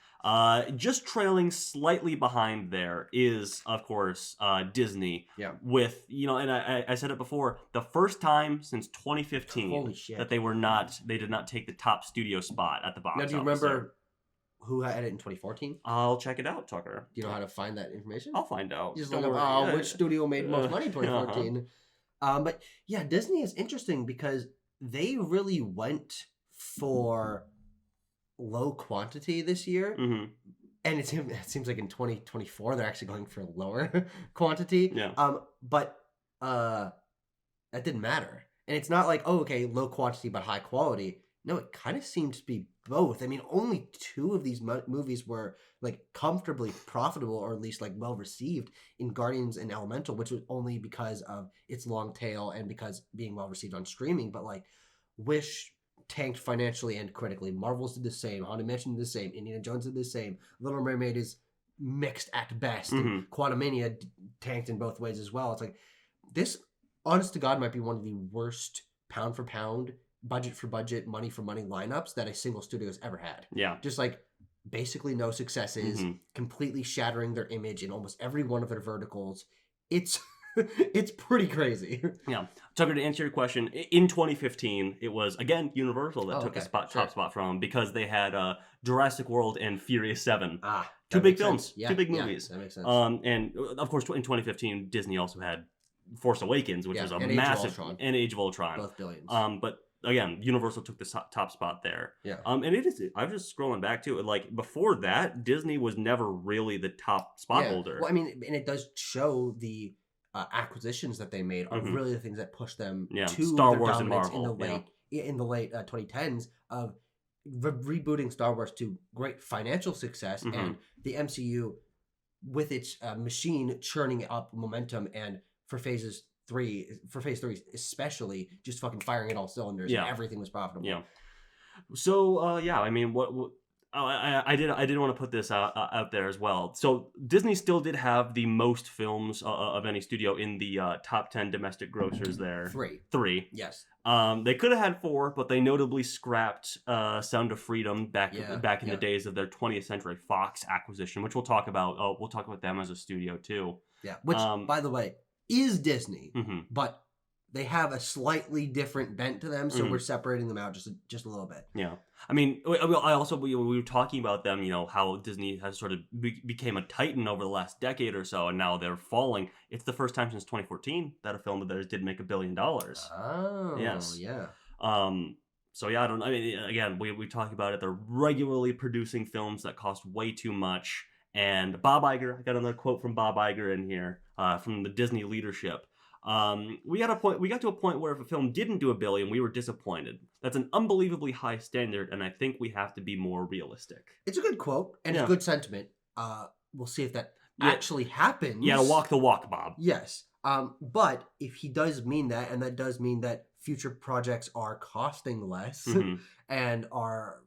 Just trailing slightly behind there is, of course, Disney. Yeah. With, and I said it before, the first time since 2015 that they did not take the top studio spot at the box office. Now, do you remember who had it in 2014? I'll check it out, Tucker. Do you know how to find that information? I'll find out. You just look up, which studio made most money in 2014. But yeah, Disney is interesting because they really went for low quantity this year, and it seems like in 2024 they're actually going for lower quantity. But that didn't matter, and it's not like low quantity but high quality. No, it kind of seemed to be both. I mean, only 2 of these movies were like comfortably profitable, or at least like well received, in Guardians and Elemental, which was only because of its long tail and because being well received on streaming. But like, Wish tanked financially and critically. Marvel's did the same. Haunted Mansion did the same. Indiana Jones did the same. Little Mermaid is mixed at best. And Quantumania tanked in both ways as well. It's like, this, honest to God, might be one of the worst pound for pound, budget for budget, money for money lineups that a single studio has ever had. Yeah. Just like basically no successes, completely shattering their image in almost every one of their verticals. It's it's pretty crazy. Yeah. Tucker, to answer your question, in 2015, it was, again, Universal that took a top spot from them, because they had Jurassic World and Furious 7. Two big films, two big movies. That makes sense. And of course, in 2015, Disney also had Force Awakens, which was a massive, and Age of Ultron. Both billions. But again, Universal took the top spot there. Yeah. And it is, I'm just scrolling back to it, like, before that, Disney was never really the top spot holder. Well, I mean, and it does show the acquisitions that they made are really the things that push them to Star their Wars and dominance Marvel in the late 2010s of rebooting Star Wars to great financial success, and the MCU with its machine churning up momentum, and for phase 3 especially, just fucking firing at all cylinders. And everything was profitable. Yeah. So I mean, I did want to put this out there as well. So Disney still did have the most films of any studio in the top 10 domestic grossers there. 3. Yes. They could have had 4, but they notably scrapped Sound of Freedom back in the days of their 20th Century Fox acquisition, which we'll talk about. We'll talk about them as a studio too. Yeah. Which, by the way, is Disney, but they have a slightly different bent to them, so we're separating them out just a little bit. Yeah. I mean, we were talking about them, you know, how Disney has sort of became a titan over the last decade or so, and now they're falling. It's the first time since 2014 that a film of theirs did make $1 billion. Oh, yes. Yeah. So yeah, I mean, again, we talk about it. They're regularly producing films that cost way too much. And Bob Iger, I got another quote from Bob Iger in here, from the Disney leadership. We got to a point where if a film didn't do $1 billion, we were disappointed. That's an unbelievably high standard, and I think we have to be more realistic. It's a good quote and a good sentiment. We'll see if that actually happens. Yeah, walk the walk, Bob. Yes. But if he does mean that, and that does mean that future projects are costing less and are,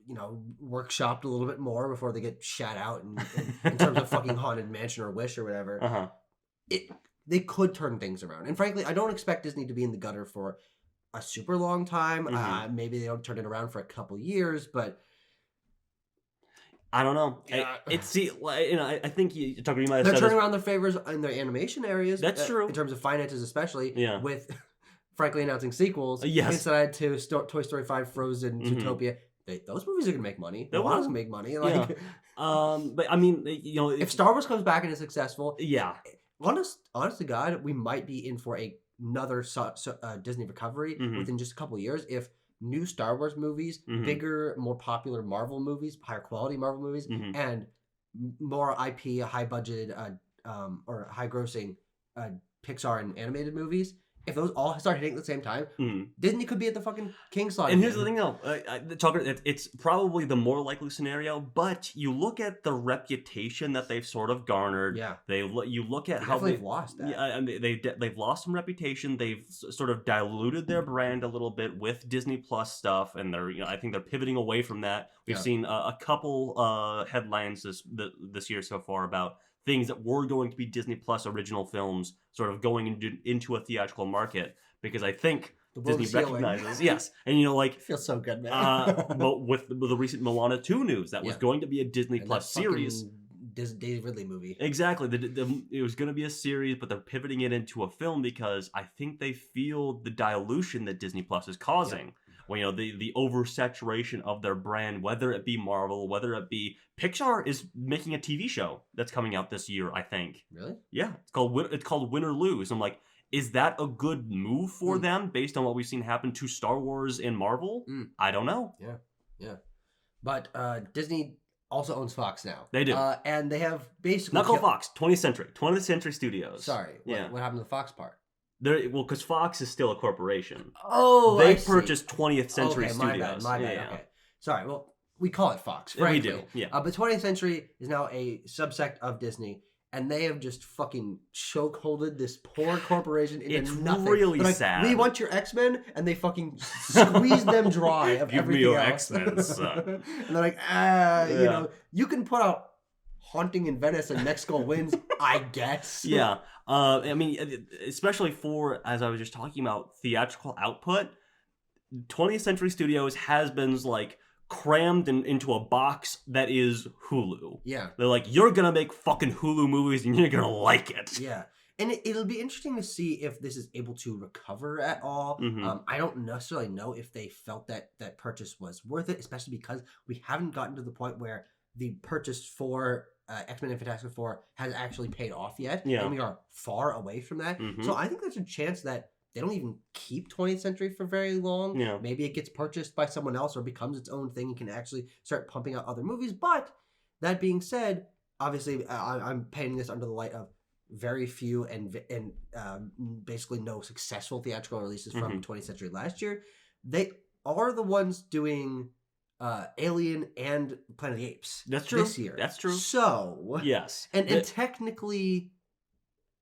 you know, workshopped a little bit more before they get shat out in terms of fucking Haunted Mansion or Wish or whatever. They could turn things around. And frankly, I don't expect Disney to be in the gutter for a super long time. Maybe they don't turn it around for a couple years, but I don't know. Yeah. I think you might have they're turning around their favors in their animation areas. That's true. In terms of finances, especially. Yeah. With, frankly, announcing sequels. Yes. Inside to Toy Story 5, Frozen, Zootopia. Those movies are going to make money. They're going to make money. Like, but I mean, you know, if Star Wars comes back and is successful, yeah. Honest to God, we might be in for another Disney recovery within just a couple of years if new Star Wars movies, bigger, more popular Marvel movies, higher quality Marvel movies, and more IP, high budgeted or high grossing Pixar and animated movies. If those all start hitting at the same time, Disney could be at the fucking king slot. And here's the thing, though, Tucker, it's probably the more likely scenario. But you look at the reputation that they've sort of garnered. Yeah, you look at how they've lost that. Yeah, and they've lost some reputation. They've sort of diluted their brand a little bit with Disney Plus stuff, and I think they're pivoting away from that. We've seen a couple headlines this year so far about things that were going to be Disney Plus original films sort of going into a theatrical market, because I think Disney recognizes, yes, and you know, like, it feels so good, man. But with the recent Moana 2 news, that was going to be a Disney Plus series. Daisy Ridley movie. Exactly. It was going to be a series, but they're pivoting it into a film because I think they feel the dilution that Disney Plus is causing. Yeah. Well, you know, the oversaturation of their brand, whether it be Marvel, whether it be Pixar is making a TV show that's coming out this year, I think. Really? Yeah. It's called Win or Lose. I'm like, is that a good move for them based on what we've seen happen to Star Wars and Marvel? I don't know. Yeah. But Disney also owns Fox now. They do. And they have basically... Not called Fox, 20th Century Studios. Sorry. What happened to the Fox part? Because Fox is still a corporation. Oh, they purchased 20th Century okay, Studios. My bad. Okay, sorry. Well, we call it Fox. Frankly. We do. Yeah. But 20th Century is now a subsect of Disney, and they have just fucking chokeholded this poor corporation into nothing. It's really sad. We want your X-Men, and they fucking squeeze them dry of Give everything me your else. X-Men, son. And they're like, you know, you can put out Haunting in Venice and Next Goal Wins, I guess. Yeah. I mean, especially for, as I was just talking about, theatrical output, 20th Century Studios has been like crammed into a box that is Hulu. Yeah. They're like, you're gonna make fucking Hulu movies and you're gonna like it. Yeah. And it'll be interesting to see if this is able to recover at all. I don't necessarily know if they felt that purchase was worth it, especially because we haven't gotten to the point where the purchase for X-Men and Fantastic Four has actually paid off yet. Yeah. And we are far away from that. So I think there's a chance that they don't even keep 20th Century for very long. Yeah. Maybe it gets purchased by someone else or becomes its own thing and can actually start pumping out other movies. But that being said, obviously I'm painting this under the light of very few and basically no successful theatrical releases from 20th Century last year. They are the ones doing Alien and Planet of the Apes. That's true. This year. That's true. So yes, and technically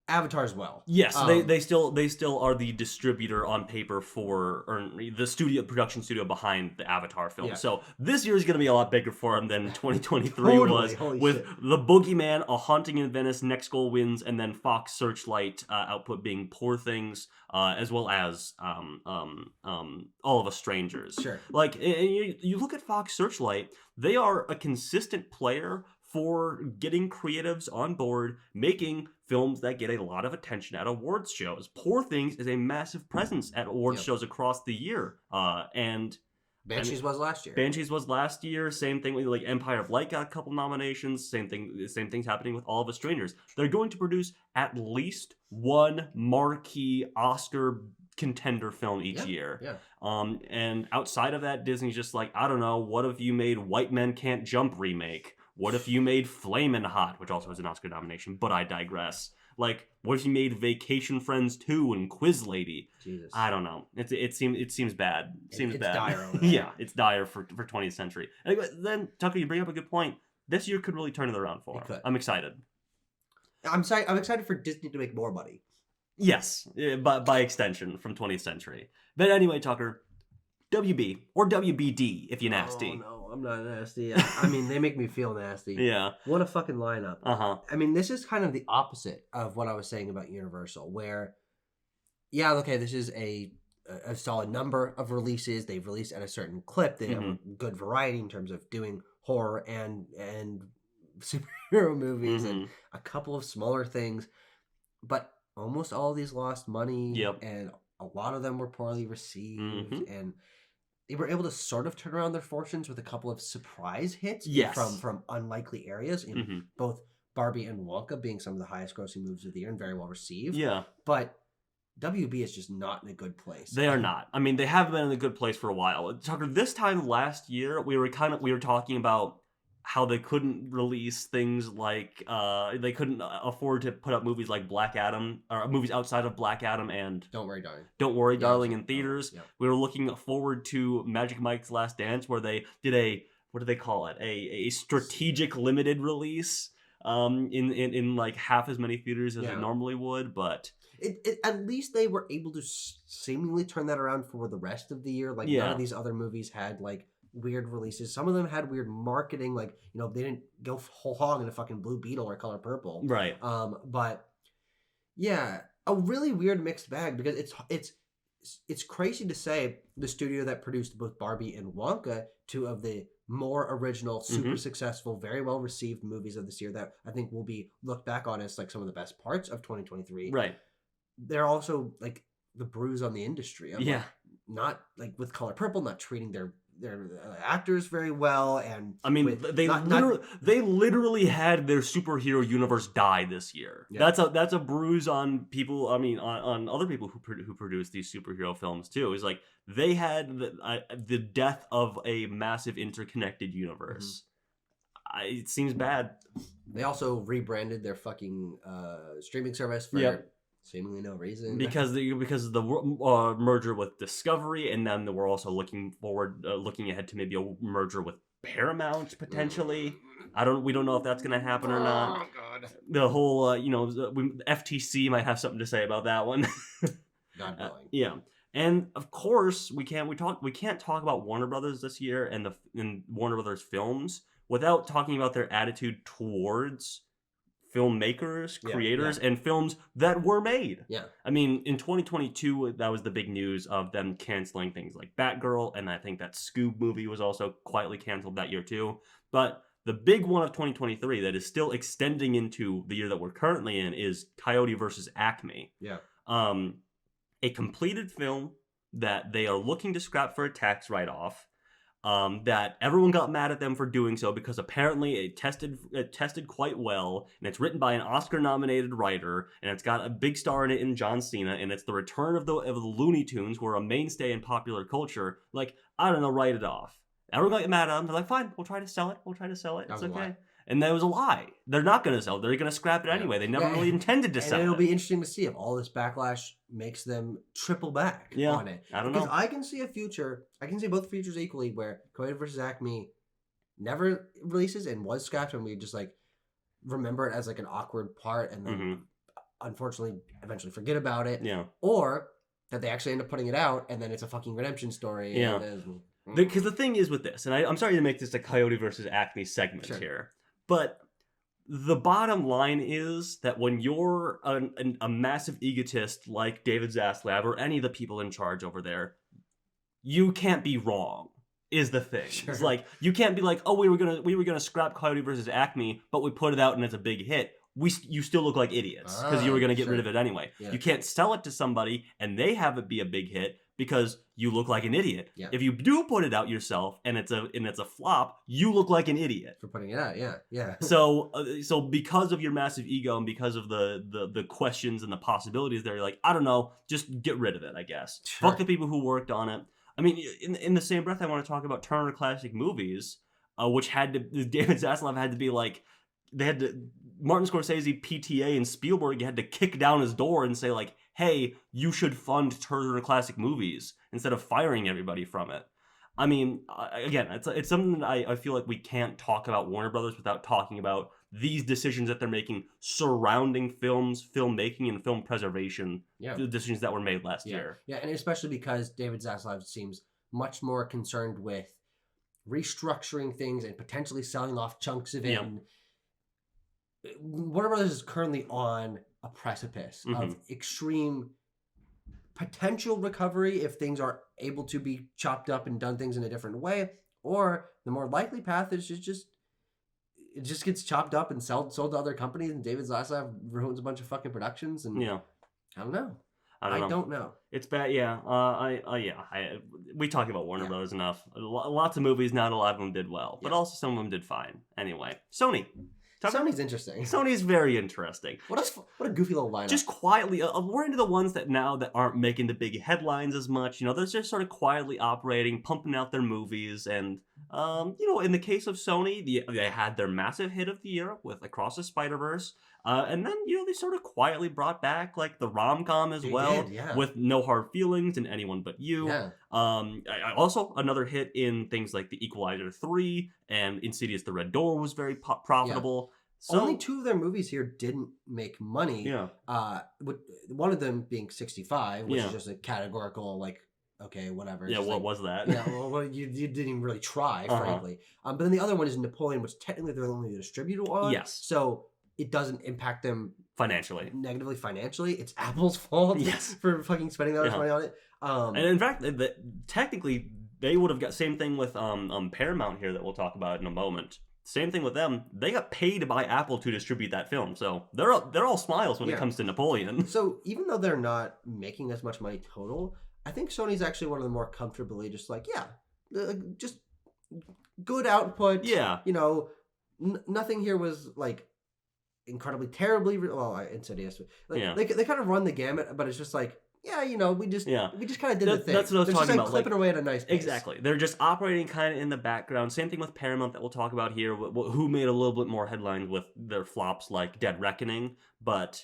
Avatar as well. Yes, they still are the distributor on paper for, or the production studio behind the Avatar film. Yeah. So this year is going to be a lot bigger for them than 2023 was, with shit. The Boogeyman, A Haunting in Venice, Next Goal Wins, and then Fox Searchlight output being Poor Things, as well as All of Us Strangers. Sure. Like you look at Fox Searchlight, they are a consistent player for getting creatives on board, making films that get a lot of attention at awards shows. Poor Things is a massive presence at awards shows across the year. And Banshees was last year. Banshees was last year. Same thing with like Empire of Light got a couple nominations. Same thing's happening with All of Us Strangers. They're going to produce at least one marquee Oscar contender film each year. Yeah. And outside of that, Disney's just like, I don't know, what if you made White Men Can't Jump remake? What if you made Flamin' Hot, which also has an Oscar nomination, but I digress. Like, what if you made Vacation Friends 2 and Quiz Lady? Jesus. I don't know. It seems bad. It's bad. Dire over there. Yeah, it's dire for 20th Century. Anyway, then, Tucker, you bring up a good point. This year could really turn it around for them. I'm excited. I'm excited for Disney to make more money. Yes, by extension from 20th Century. But anyway, Tucker, WB or WBD if you're nasty. Oh, no. I'm not nasty. I mean, they make me feel nasty. Yeah. What a fucking lineup. I mean, this is kind of the opposite of what I was saying about Universal, where, yeah, okay, this is a solid number of releases. They've released at a certain clip. They have a good variety in terms of doing horror and superhero movies and a couple of smaller things. But almost all of these lost money. Yep. And a lot of them were poorly received. And they were able to sort of turn around their fortunes with a couple of surprise hits from unlikely areas, in both Barbie and Wonka being some of the highest grossing movies of the year and very well received. Yeah. But WB is just not in a good place. They are not. I mean, they haven't been in a good place for a while. Tucker, this time last year, we were talking about how they couldn't release things like they couldn't afford to put up movies like Black Adam, or movies outside of Black Adam and Don't Worry Darling in theaters. Yeah. We were looking forward to Magic Mike's Last Dance, where they did what do they call it, a strategic limited release in like half as many theaters as it normally would. But at least they were able to seemingly turn that around for the rest of the year. Like none of these other movies had like weird releases. Some of them had weird marketing, like, you know, they didn't go whole hog in a fucking Blue Beetle or Color Purple. Right. But yeah, a really weird mixed bag, because it's crazy to say the studio that produced both Barbie and Wonka, two of the more original, super successful, very well received movies of this year that I think will be looked back on as like some of the best parts of 2023. Right. They're also like the bruise on the industry. Like, not like with Color Purple, not treating their actors very well, and I mean they literally had their superhero universe die this year. Yeah. That's a bruise on people. I mean on other people who produce these superhero films too. It's like they had the death of a massive interconnected universe. It seems bad. They also rebranded their fucking streaming service for Seemingly no reason. Because of the merger with Discovery, and then we're also looking ahead to maybe a merger with Paramount potentially. We don't know if that's gonna happen or not. Oh God. The whole FTC might have something to say about that one. God willing. Yeah. And of course, we can't talk about Warner Brothers this year and Warner Brothers films without talking about their attitude towards filmmakers, creators, and films that were made. Yeah. I mean, in 2022, that was the big news of them canceling things like Batgirl, and I think that Scoob movie was also quietly canceled that year too. But the big one of 2023 that is still extending into the year that we're currently in is Coyote versus Acme. Yeah. A completed film that they are looking to scrap for a tax write-off. That everyone got mad at them for doing so because apparently it tested quite well, and it's written by an Oscar-nominated writer, and it's got a big star in it in John Cena, and it's the return of the Looney Tunes, who are a mainstay in popular culture. Like, I don't know, write it off. Everyone got mad at them. They're like, fine, we'll try to sell it. It's okay. And that was a lie. They're not going to sell it. They're going to scrap it anyway. They never really intended to sell it. And it'll be interesting to see if all this backlash makes them triple back on it. I don't know. Because I can see both futures equally where Coyote vs. Acme never releases and was scrapped, and we just like remember it as like an awkward part and then unfortunately eventually forget about it. Yeah. Or that they actually end up putting it out and then it's a fucking redemption story. Yeah. Because the thing is with this, and I'm sorry to make this a Coyote versus Acme segment here, but the bottom line is that when you're a massive egotist like David Zaslav or any of the people in charge over there, you can't be wrong. Is the thing. Sure. It's like you can't be like, oh, we were gonna scrap Coyote versus Acme, but we put it out and it's a big hit. You still look like idiots because you were gonna get rid of it anyway. Yeah. You can't sell it to somebody and they have it be a big hit because you look like an idiot. Yeah. If you do put it out yourself and it's a flop, you look like an idiot for putting it out. Yeah. So because of your massive ego and because of the questions and the possibilities there, you're like, I don't know, just get rid of it. I guess. Sure. Fuck the people who worked on it. I mean, in the same breath, I want to talk about Turner Classic Movies, which David Zaslav had to be like, Martin Scorsese, PTA, and Spielberg had to kick down his door and say like, hey, you should fund Turner Classic Movies instead of firing everybody from it. I mean, again, it's something that I feel like we can't talk about Warner Brothers without talking about these decisions that they're making surrounding films, filmmaking, and film preservation. Yeah. The decisions that were made last year. Yeah, and especially because David Zaslav seems much more concerned with restructuring things and potentially selling off chunks of it. Yeah. Warner Brothers is currently on a precipice of extreme potential recovery if things are able to be chopped up and done things in a different way, or the more likely path is it just gets chopped up and sold to other companies, and David Zaslav ruins a bunch of fucking productions. And I don't know. I don't know. It's bad. We talk about Warner Brothers enough. Lots of movies, not a lot of them did well, but also some of them did fine. Anyway, Sony's interesting. Sony's very interesting. What a goofy little lineup. Just quietly, we're into the ones that aren't making the big headlines as much. They're just sort of quietly operating, pumping out their movies. And, in the case of Sony, they had their massive hit of the year with Across the Spider-Verse. And then, they sort of quietly brought back, like, the rom-com as well. With No Hard Feelings and Anyone But You. Yeah. Also, another hit in things like The Equalizer 3 and Insidious The Red Door was very profitable. Yeah. So, only two of their movies here didn't make money. Yeah. One of them being 65, which is just a categorical, like, okay, whatever. Yeah, what was that? Yeah, well, you didn't even really try, frankly. But then the other one is Napoleon, which technically they're only the distributor on. Yes. So it doesn't impact them negatively financially. It's Apple's fault for fucking spending that much money on it. And in fact, technically, they would have got same thing with Paramount here that we'll talk about in a moment. Same thing with them. They got paid by Apple to distribute that film, so they're all smiles when it comes to Napoleon. So even though they're not making as much money total, I think Sony's actually one of the more comfortably just like just good output. Yeah, nothing here was like incredibly terribly. Insidious. They kind of run the gamut, but it's just like. Yeah, we just kind of did the thing. That's what I was talking about. Clipping away at a nice pace. Exactly. They're just operating kind of in the background. Same thing with Paramount that we'll talk about here, who made a little bit more headlines with their flops like Dead Reckoning. But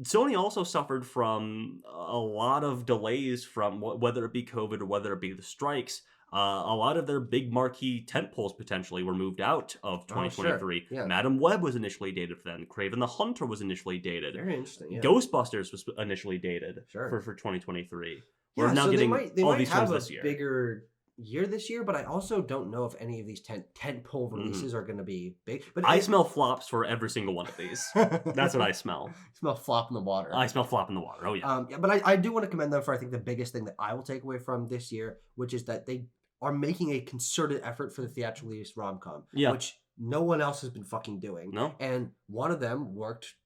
Sony also suffered from a lot of delays from whether it be COVID or whether it be the strikes. A lot of their big marquee tentpoles potentially were moved out of 2023. Sure. Yeah. Madam Web was initially dated for then. Kraven the Hunter was initially dated. Very interesting. Yeah. Ghostbusters was initially dated for 2023. We're now getting all these films this year. Bigger year this year, but I also don't know if any of these tentpole releases are going to be big. But I smell flops for every single one of these. That's what I smell. You smell flop in the water. I smell flop in the water. Oh yeah. But I do want to commend them for I think the biggest thing that I will take away from this year, which is that they are making a concerted effort for the theatrically released rom-com, which no one else has been fucking doing. No. And one of them worked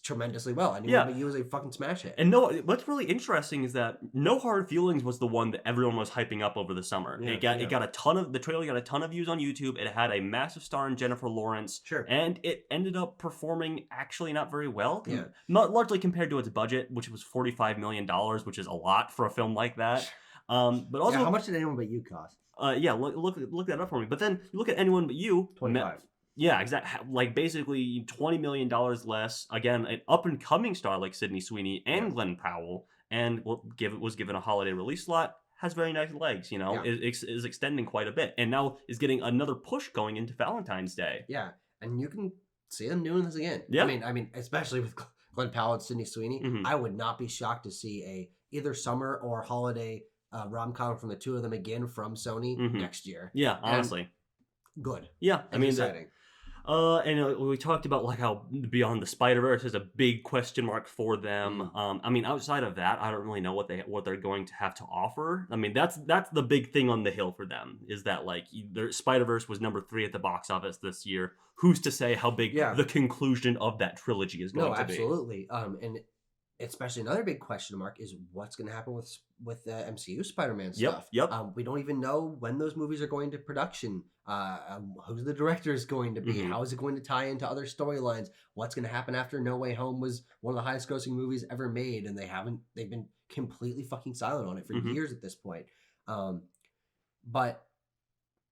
tremendously well. I knew he was a fucking smash hit. And what's really interesting is that No Hard Feelings was the one that everyone was hyping up over the summer. It got a ton of the trailer got a ton of views on YouTube. It had a massive star in Jennifer Lawrence. Sure. And it ended up performing actually not very well. Yeah. Not largely compared to its budget, which was $45 million, which is a lot for a film like that. But also, how much did Anyone But You cost? Look that up for me. But then you look at Anyone But You. 25. Yeah, exactly. Like basically $20 million less. Again, an up and coming star like Sydney Sweeney and Glenn Powell, and was given a holiday release slot. Has very nice legs. Is extending quite a bit, and now is getting another push going into Valentine's Day. Yeah, and you can see them doing this again. Yeah, I mean, especially with Glenn Powell and Sydney Sweeney, I would not be shocked to see either summer or holiday rom-com from the two of them again from Sony next year. Yeah, honestly. And good. Yeah, I mean, exciting. And we talked about like how Beyond the Spider-Verse is a big question mark for them. I mean, outside of that, I don't really know what they're going to have to offer. I mean, that's the big thing on the hill for them is that like their Spider-Verse was number 3 at the box office this year. Who's to say how big the conclusion of that trilogy is going to be? No, absolutely. And especially another big question mark is what's going to happen with the MCU Spider-Man stuff. Yep. We don't even know when those movies are going to production. Who the director is going to be? How is it going to tie into other storylines? What's going to happen after No Way Home was one of the highest grossing movies ever made, and they've been completely fucking silent on it for years at this point. But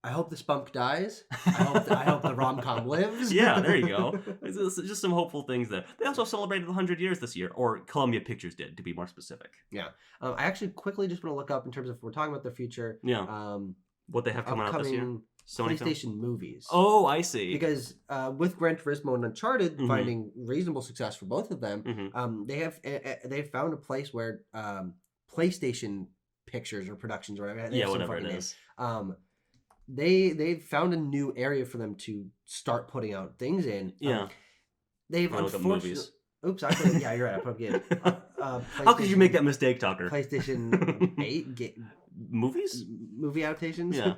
I hope the spunk dies. I hope the rom-com lives. Yeah, there you go. It's just some hopeful things there. They also celebrated 100 years this year, or Columbia Pictures did, to be more specific. Yeah. I actually quickly just want to look up in terms of if we're talking about the future. Yeah. What they have coming out this year. Sony PlayStation movies. Oh, I see. Because with Gran Turismo and Uncharted finding reasonable success for both of them, they've found a place where PlayStation Pictures or Productions or whatever it is. They found a new area for them to start putting out things in. Yeah. They've unfortunately. Oops, yeah, you're right. I put up again. How could you make that mistake, Tucker? PlayStation 8 movies? Movie adaptations? Yeah.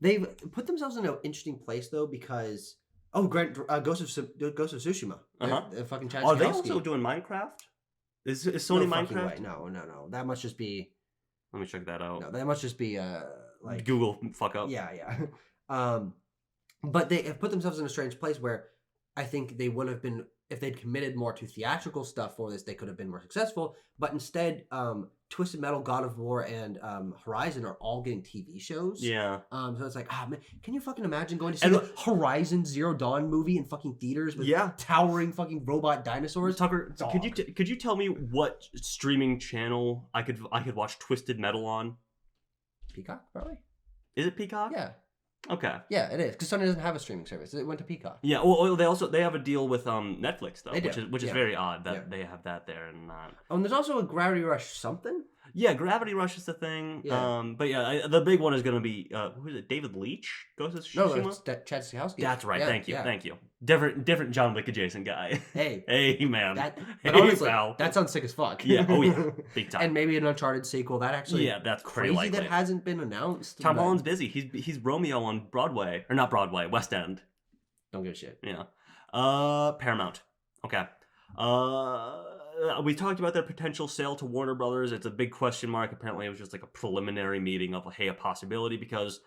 They've put themselves in an interesting place though because Ghost of Tsushima. Fucking Chad Are they also doing Minecraft? Is Sony Minecraft? No. That must just be. Let me check that out. No, that must just be like Google fuck up. Yeah. But they have put themselves in a strange place where I think they would have been if they'd committed more to theatrical stuff for this, they could have been more successful. But instead, Twisted Metal, God of War, and Horizon are all getting TV shows. Yeah. So it's like, man, can you fucking imagine going to see the Horizon Zero Dawn movie in fucking theaters with towering fucking robot dinosaurs? Tucker, could you tell me what streaming channel I could watch Twisted Metal on? Peacock, probably. Is it Peacock? Yeah. Okay. Yeah, it is because Sony doesn't have a streaming service. It went to Peacock. Yeah. Well, they have a deal with Netflix though, which is very odd that they have that there and not. And there's also a Gravity Rush something. Yeah, Gravity Rush is the thing. Yeah. But yeah, the big one is going to be who is it? David Leitch goes to Tsushima? No, it's Chad Stahelski. That's right. Yeah, thank you. Different John Wick adjacent guy. Hey man. But honestly, that sounds sick as fuck. Yeah. Oh yeah. Big time. And maybe an Uncharted sequel. That actually. Yeah, that's crazy likely. That hasn't been announced. Tom Holland's busy. He's Romeo on Broadway or not Broadway, West End. Don't give a shit. Yeah. Paramount. Okay. We talked about their potential sale to Warner Brothers. It's a big question mark. Apparently, it was just like a preliminary meeting of a possibility because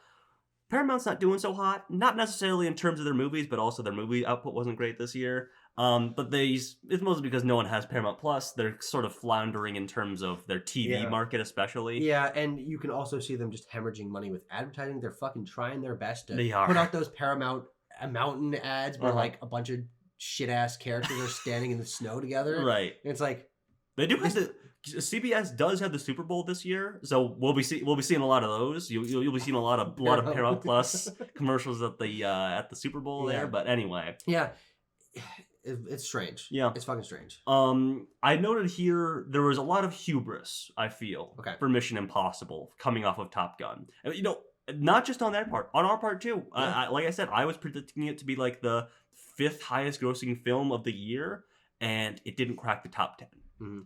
Paramount's not doing so hot. Not necessarily in terms of their movies, but also their movie output wasn't great this year. But it's mostly because no one has Paramount Plus. They're sort of floundering in terms of their TV market, especially. Yeah, and you can also see them just hemorrhaging money with advertising. They're fucking trying their best to put out those Paramount Mountain ads where like a bunch of shit ass characters are standing in the snow together. Right. And it's like they do have CBS does have the Super Bowl this year, so we'll be seeing a lot of those. You'll be seeing a lot of Paramount Plus commercials at the Super Bowl there. But anyway, it's strange. Yeah, it's fucking strange. I noted here there was a lot of hubris. I feel for Mission Impossible coming off of Top Gun. Not just on their part, on our part too. Like I said, I was predicting it to be like the 5th highest grossing film of the year, and it didn't crack the top 10. Mm-hmm.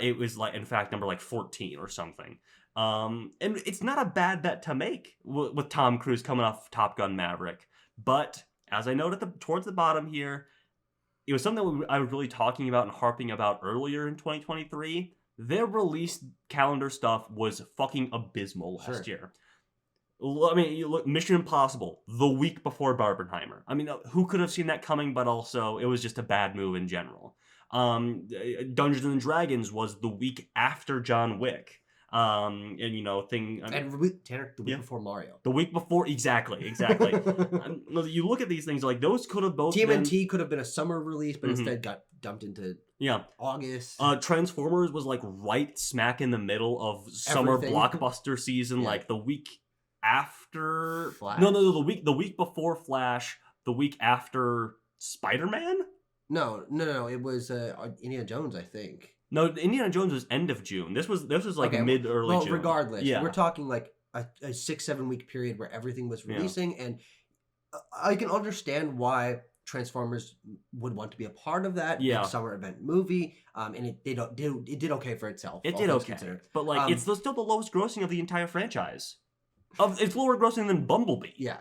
It was like, in fact, number like 14 or something. And it's not a bad bet to make with Tom Cruise coming off Top Gun Maverick. But as I noted towards the bottom here, it was something that I was really talking about and harping about earlier in 2023. Their release calendar stuff was fucking abysmal last year. I mean, you look, Mission Impossible, the week before Barbenheimer. I mean, who could have seen that coming? But also, it was just a bad move in general. Dungeons and Dragons was the week after John Wick. And Tanner, the week before Mario. The week before, exactly. You look at these things like those could have both TMNT could have been a summer release, but instead got dumped into August. Transformers was like right smack in the middle of summer blockbuster season, like the week after Flash. No, the week before Flash, the week after Spider-Man. No, it was Indiana Jones, I think. No, Indiana Jones was end of June. This was like mid-early June. Regardless, we're talking like a 6-7 week period where everything was releasing, and I can understand why Transformers would want to be a part of that big summer event movie. And it did okay for itself. It did okay, but like it's still the lowest grossing of the entire franchise. It's lower grossing than Bumblebee. Yeah.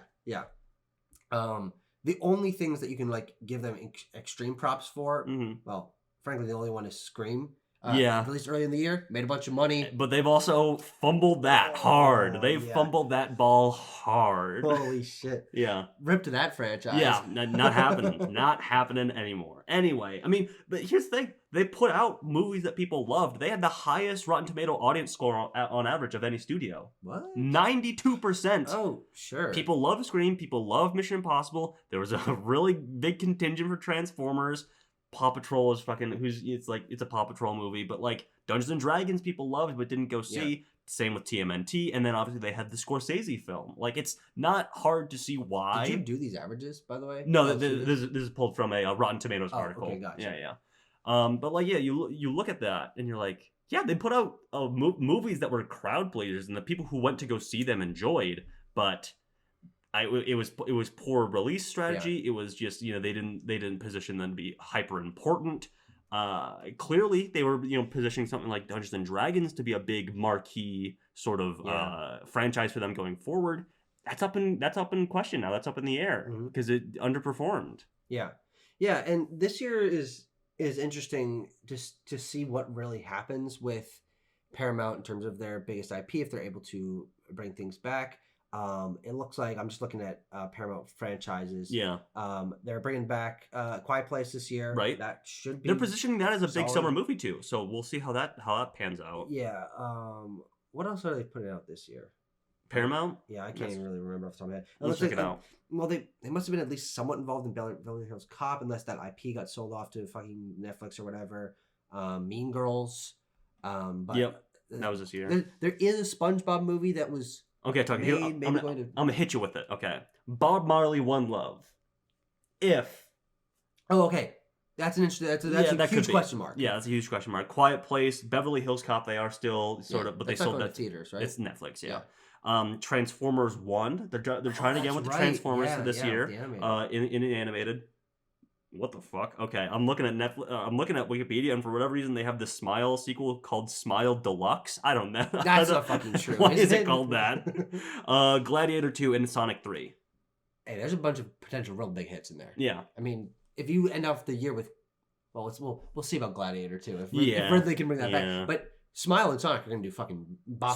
The only things that you can like give them extreme props for, well, frankly, the only one is Scream. Released early in the year, made a bunch of money. But they've also fumbled that hard. They've fumbled that ball hard. Holy shit. Yeah. Rip to that franchise. Yeah, not happening. Not happening anymore. Anyway, I mean, but here's the thing. They put out movies that people loved. They had the highest Rotten Tomato audience score on average of any studio. What? 92%. Oh, sure. People love Scream. People love Mission Impossible. There was a really big contingent for Transformers. Paw Patrol is fucking it's a Paw Patrol movie, but like Dungeons and Dragons people loved but didn't go see. Yeah. Same with TMNT, and then obviously they had the Scorsese film. Like it's not hard to see why. Did you do these averages, by the way? No, this is pulled from a Rotten Tomatoes article. Okay, gotcha. Yeah. But like you look at that and you're like, yeah, they put out movies that were crowd pleasers and the people who went to go see them enjoyed, but it was poor release strategy. Yeah. It was just they didn't position them to be hyper important. Clearly they were positioning something like Dungeons and Dragons to be a big marquee sort of franchise for them going forward. That's up in question now. That's up in the air because it underperformed. Yeah, and this year is interesting just to see what really happens with Paramount in terms of their biggest IP if they're able to bring things back. It looks like I'm just looking at Paramount franchises. Yeah. They're bringing back Quiet Place this year. Right. That should be. They're positioning that as a big summer movie too. So we'll see how that pans out. Yeah. What else are they putting out this year? Paramount. Yeah, I can't even really remember off the top of my head. Let's check it out. Well, they must have been at least somewhat involved in Beverly Hills Cop, unless that IP got sold off to fucking Netflix or whatever. Mean Girls. But yep. That was this year. There is a SpongeBob movie that was. Okay, I'm gonna hit you with it. Okay, Bob Marley, One Love. If. Oh, okay. That's an interesting. That's a huge question mark. Yeah, that's a huge question mark. Quiet Place, Beverly Hills Cop. They are still sort of, but they sold that theaters, right? It's Netflix. Yeah. Transformers 1. They're trying again with the Transformers for this year. In animated. What the fuck? Okay, I'm looking at Netflix. I'm looking at Wikipedia, and for whatever reason, they have the Smile sequel called Smile Deluxe. I don't know. That's not fucking true. Why is it called that? Gladiator 2 and Sonic 3. Hey, there's a bunch of potential real big hits in there. Yeah. I mean, if you end off the year with, we'll see about Gladiator 2 if Ridley can bring that back. But Smile and Sonic are gonna do fucking.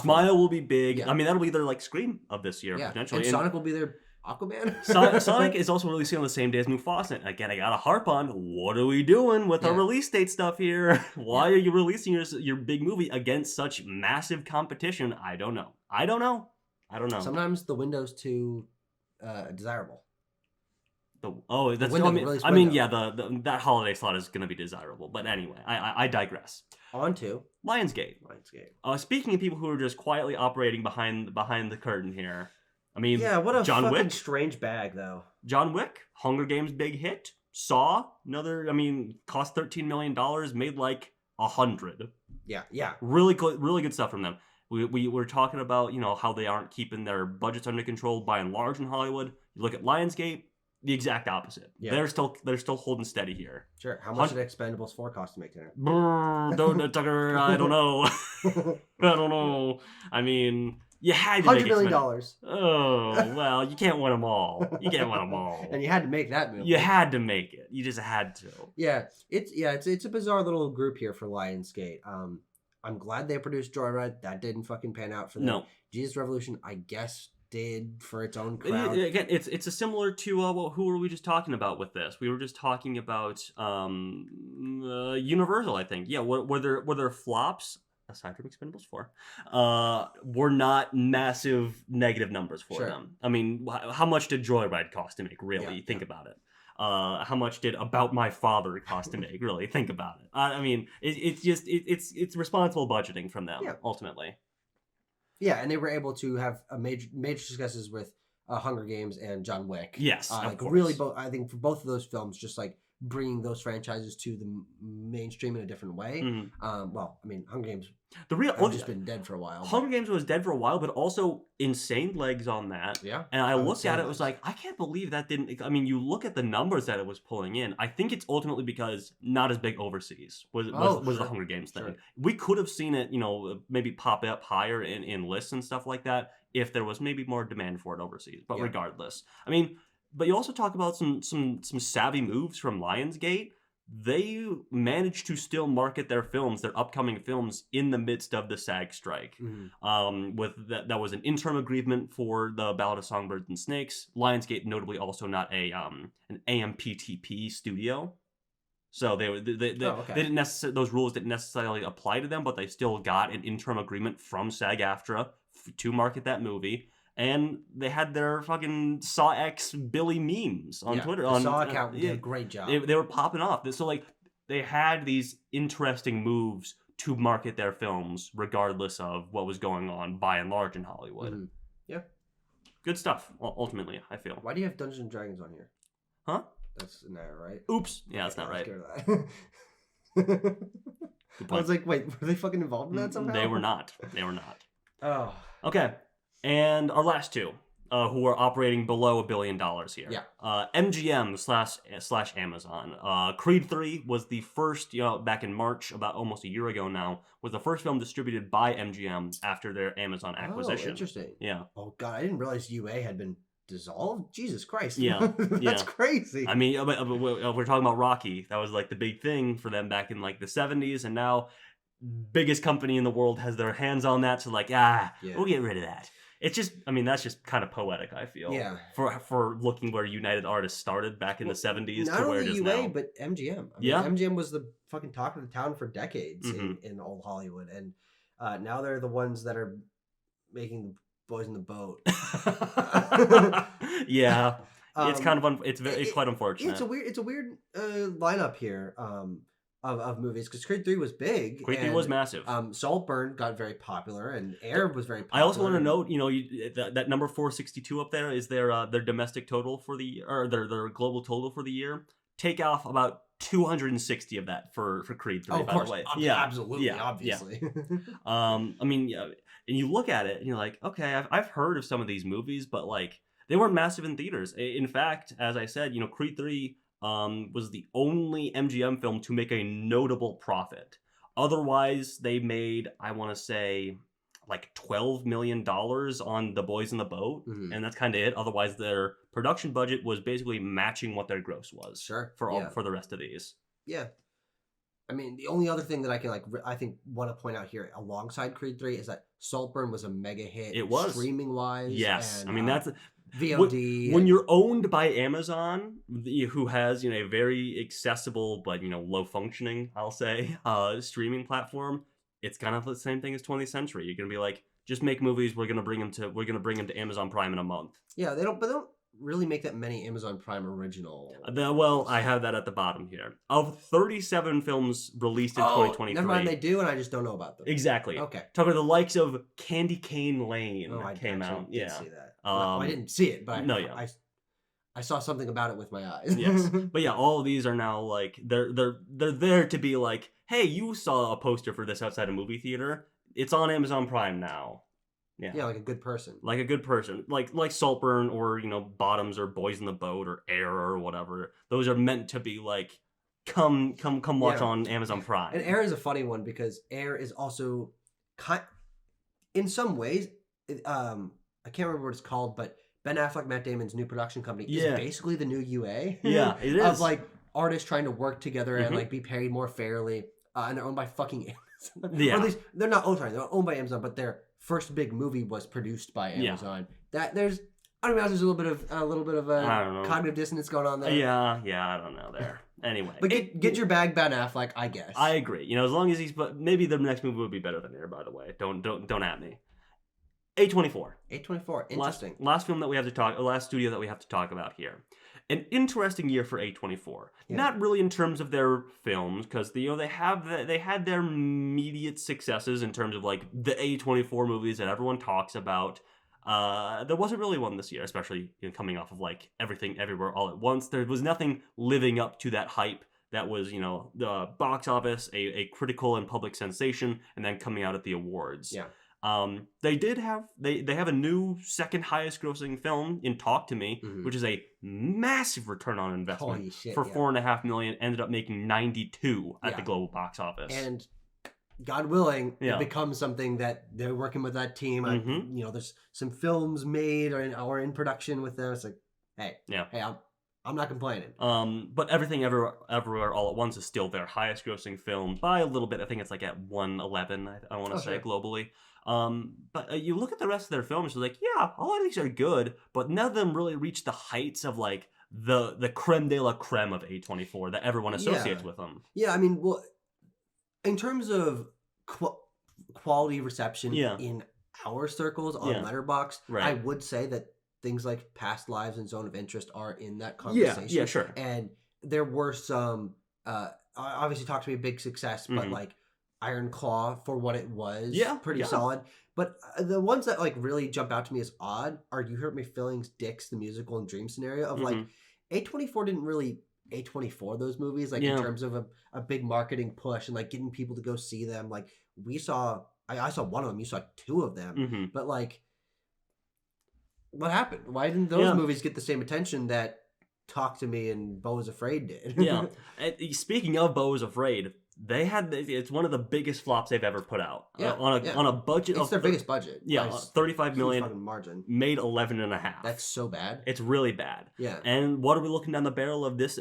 Smile will be big. Yeah. I mean, that'll be their like Scream of this year potentially. And Sonic will be their Aquaman. Sonic is also releasing on the same day as Mufasa. Again, I gotta harp on, what are we doing with our release date stuff here? Why are you releasing your big movie against such massive competition? I don't know. Sometimes the window's too desirable. That's I mean, yeah, that holiday slot is going to be desirable. But anyway, I digress. On to Lionsgate. Speaking of people who are just quietly operating behind the curtain here, I mean, yeah, what a John fucking Wick, strange bag though. John Wick, Hunger Games big hit. Saw another. I mean, cost $13 million, made like 100. Yeah. Really good stuff from them. We were talking about how they aren't keeping their budgets under control by and large in Hollywood. You look at Lionsgate. The exact opposite. Yeah. They're still holding steady here. Sure. How much did Expendables 4 cost to make dinner? Tucker, I don't know. I don't know. I mean, you had to $100 million. Oh, well, you can't win them all. And you had to make that movie. You had to make it. You just had to. Yeah. It's a bizarre little group here for Lionsgate. I'm glad they produced Joyride. That didn't fucking pan out for them. No. Jesus Revolution, I guess, did for its own crowd. Again, it's a similar to who were we just talking about with this? We were just talking about Universal, I think. Yeah, were there flops aside from Expendables 4? Were not massive negative numbers for them. I mean, how much did Joyride cost to make? Really, think about it. How much did About My Father cost to make? Really, think about it. I mean, it's responsible budgeting from them ultimately. Yeah, and they were able to have a major successes with Hunger Games and John Wick. Yes, of course. Really, I think for both of those films, just like bringing those franchises to the mainstream in a different way. Mm-hmm. Well, I mean, Hunger Games has just been dead for a while. Hunger Games was dead for a while, but also insane legs on that. Yeah. And I looked at it, it was like, I can't believe that didn't... I mean, you look at the numbers that it was pulling in. I think it's ultimately because not as big overseas was the Hunger Games thing. Sure. We could have seen it, maybe pop up higher in lists and stuff like that if there was maybe more demand for it overseas. But regardless, I mean... But you also talk about some savvy moves from Lionsgate. They managed to still market their upcoming films, in the midst of the SAG strike. Mm-hmm. With that was an interim agreement for the Ballad of Songbirds and Snakes. Lionsgate, notably, also not an AMPTP studio, so they didn't necessarily, those rules didn't necessarily apply to them, but they still got an interim agreement from SAG-AFTRA to market that movie. And they had their fucking Saw X Billy memes on Twitter. The Saw account did a great job. They were popping off. So, like, they had these interesting moves to market their films, regardless of what was going on by and large in Hollywood. Mm-hmm. Yeah. Good stuff, ultimately, I feel. Why do you have Dungeons and Dragons on here? Huh? That's not right. Oops. Yeah, that's not right. I was like, wait, were they fucking involved in that somehow? They were not. Oh. Okay. And our last two, who are operating below $1 billion here. Yeah. MGM slash Amazon. Creed 3 was the first, back in March, about almost a year ago now, was the first film distributed by MGM after their Amazon acquisition. Oh, interesting. Yeah. Oh, God, I didn't realize UA had been dissolved. Jesus Christ. Yeah. That's crazy. I mean, we're talking about Rocky. That was like the big thing for them back in like the 70s, and now biggest company in the world has their hands on that, so like, we'll get rid of that. It's just, I mean, that's just kind of poetic, I feel. Yeah. For looking where United Artists started back in the 70s to where it is now. Not only UA, but MGM. I mean, MGM was the fucking talk of the town for decades in old Hollywood. And now they're the ones that are making the Boys in the Boat. Yeah. It's kind of, it's quite unfortunate. It's a weird lineup here. Of movies, because Creed 3 was big. Creed 3 was massive. Saltburn got very popular, and Air was very popular. I also want to note, that number 462 up there is their domestic total for the, or their global total for the year. Take off about 260 of that for Creed 3, by the way. Absolutely, obviously. I mean, and you look at it, and you're like, okay, I've heard of some of these movies, but like, they weren't massive in theaters. In fact, as I said, Creed 3 was the only MGM film to make a notable profit. Otherwise, they made, I want to say, like $12 million on The Boys in the Boat, and that's kind of it. Otherwise, their production budget was basically matching what their gross was. Sure. For the rest of these. Yeah. I mean, the only other thing that I can want to point out here alongside Creed 3 is that Saltburn was a mega hit. It was. Streaming wise. Yes. And, I mean, that's VOD. When you're owned by Amazon, who has a very accessible but low functioning, I'll say, streaming platform, it's kind of the same thing as 20th Century. You're gonna be like, just make movies. We're gonna bring them to Amazon Prime in a month. Yeah, they don't really make that many Amazon Prime original. I have that at the bottom here. Of 37 films released in 2023. Never mind, they do, and I just don't know about them. Exactly. Okay. Talking about the likes of Candy Cane Lane came out. I did see that. I didn't see it, but I saw something about it with my eyes. Yes. But yeah, all of these are now like they're there to be like, hey, you saw a poster for this outside a movie theater. It's on Amazon Prime now. Yeah, like a good person. Like a good person. Like Saltburn or, Bottoms or Boys in the Boat or Air or whatever. Those are meant to be like, come watch on Amazon Prime. And Air is a funny one because Air is also in some ways, I can't remember what it's called, but Ben Affleck, Matt Damon's new production company is basically the new UA. Yeah, it is. Of like artists trying to work together and like be paid more fairly. And they're owned by fucking Amazon. Yeah. Or at least they're not owned by Amazon, but their first big movie was produced by Amazon. Yeah. There's a little bit of a cognitive dissonance going on there. Yeah, I don't know there. Anyway, but get your bag, Ben Affleck, I guess. I agree. As long as but maybe the next movie would be better than Air. By the way, don't at me. A24. Interesting. Last film that we have to talk. Last studio that we have to talk about here. An interesting year for A24. Yeah. Not really in terms of their films, because they had their immediate successes in terms of like the A24 movies that everyone talks about. There wasn't really one this year, especially coming off of like Everything Everywhere All at Once. There was nothing living up to that hype that was the box office, a critical and public sensation, and then coming out at the awards. Yeah. They have a new second highest grossing film in Talk to Me, which is a massive return on investment. For $4.5 million, ended up making 92 at the global box office. And God willing, it becomes something that they're working with that team. There's some films made or in production with them. It's like, hey, I'm not complaining. But Everything Everywhere All at Once is still their highest grossing film by a little bit. I think it's like at 111, I want to say, globally. But you look at the rest of their films, you're like, yeah, a lot of these are good, but none of them really reach the heights of like the creme de la creme of A24 that everyone associates with them. Yeah, I mean, well, in terms of quality reception in our circles on Letterboxd, I would say that things like Past Lives and Zone of Interest are in that conversation. Yeah, sure. And there were some, obviously Talk to Me a big success, but like Iron Claw for what it was, pretty solid. But the ones that like really jump out to me as odd are You Hurt My Feelings, Dicks, the musical, and Dream Scenario of like A24 didn't really A24 those movies like in terms of a big marketing push and like getting people to go see them. Like I saw one of them, you saw two of them, but like what happened? Why didn't those movies get the same attention that Talk to Me and Beau is Afraid did? Speaking of Beau is Afraid, it's one of the biggest flops they've ever put out. On a budget it's their biggest budget. Yeah, 35 million margin. Made 11.5. That's so bad. It's really bad. Yeah. And what are we looking down the barrel of this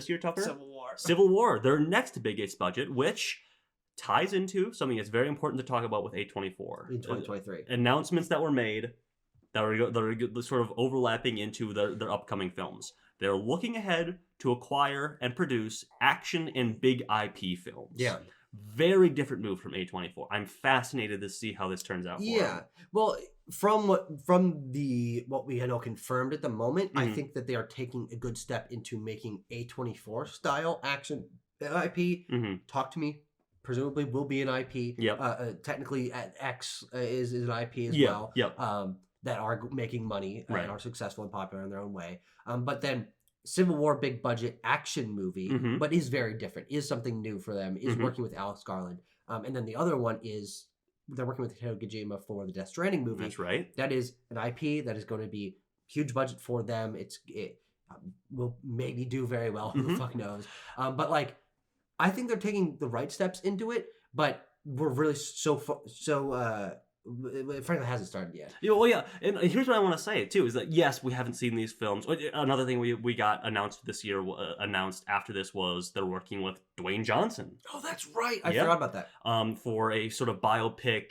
year, Tucker? Civil War, their next biggest budget, which ties into something that's very important to talk about with A24. In 2023. Announcements that were made that are sort of overlapping into their upcoming films. They're looking ahead to acquire and produce action and big IP films. Yeah. Very different move from A24. I'm fascinated to see how this turns out. Well, from what we know confirmed at the moment, I think that they are taking a good step into making A24 style action IP. Talk to Me presumably will be an IP. Technically, X is an IP as well. That are making money and are successful and popular in their own way. But then Civil War, big budget action movie, but is very different, is something new for them, is working with Alex Garland. And then the other one is they're working with Hideo Kojima for the Death Stranding movie. That's right. That is an IP that is going to be huge budget for them. It will maybe do very well. Who the fuck knows? But like, I think they're taking the right steps into it, but we're really frankly, hasn't started yet. And here's what I want to say too: is that yes, we haven't seen these films. Another thing we got announced this year, announced after this, was they're working with Dwayne Johnson. Oh, that's right. I forgot about that. For a sort of biopic,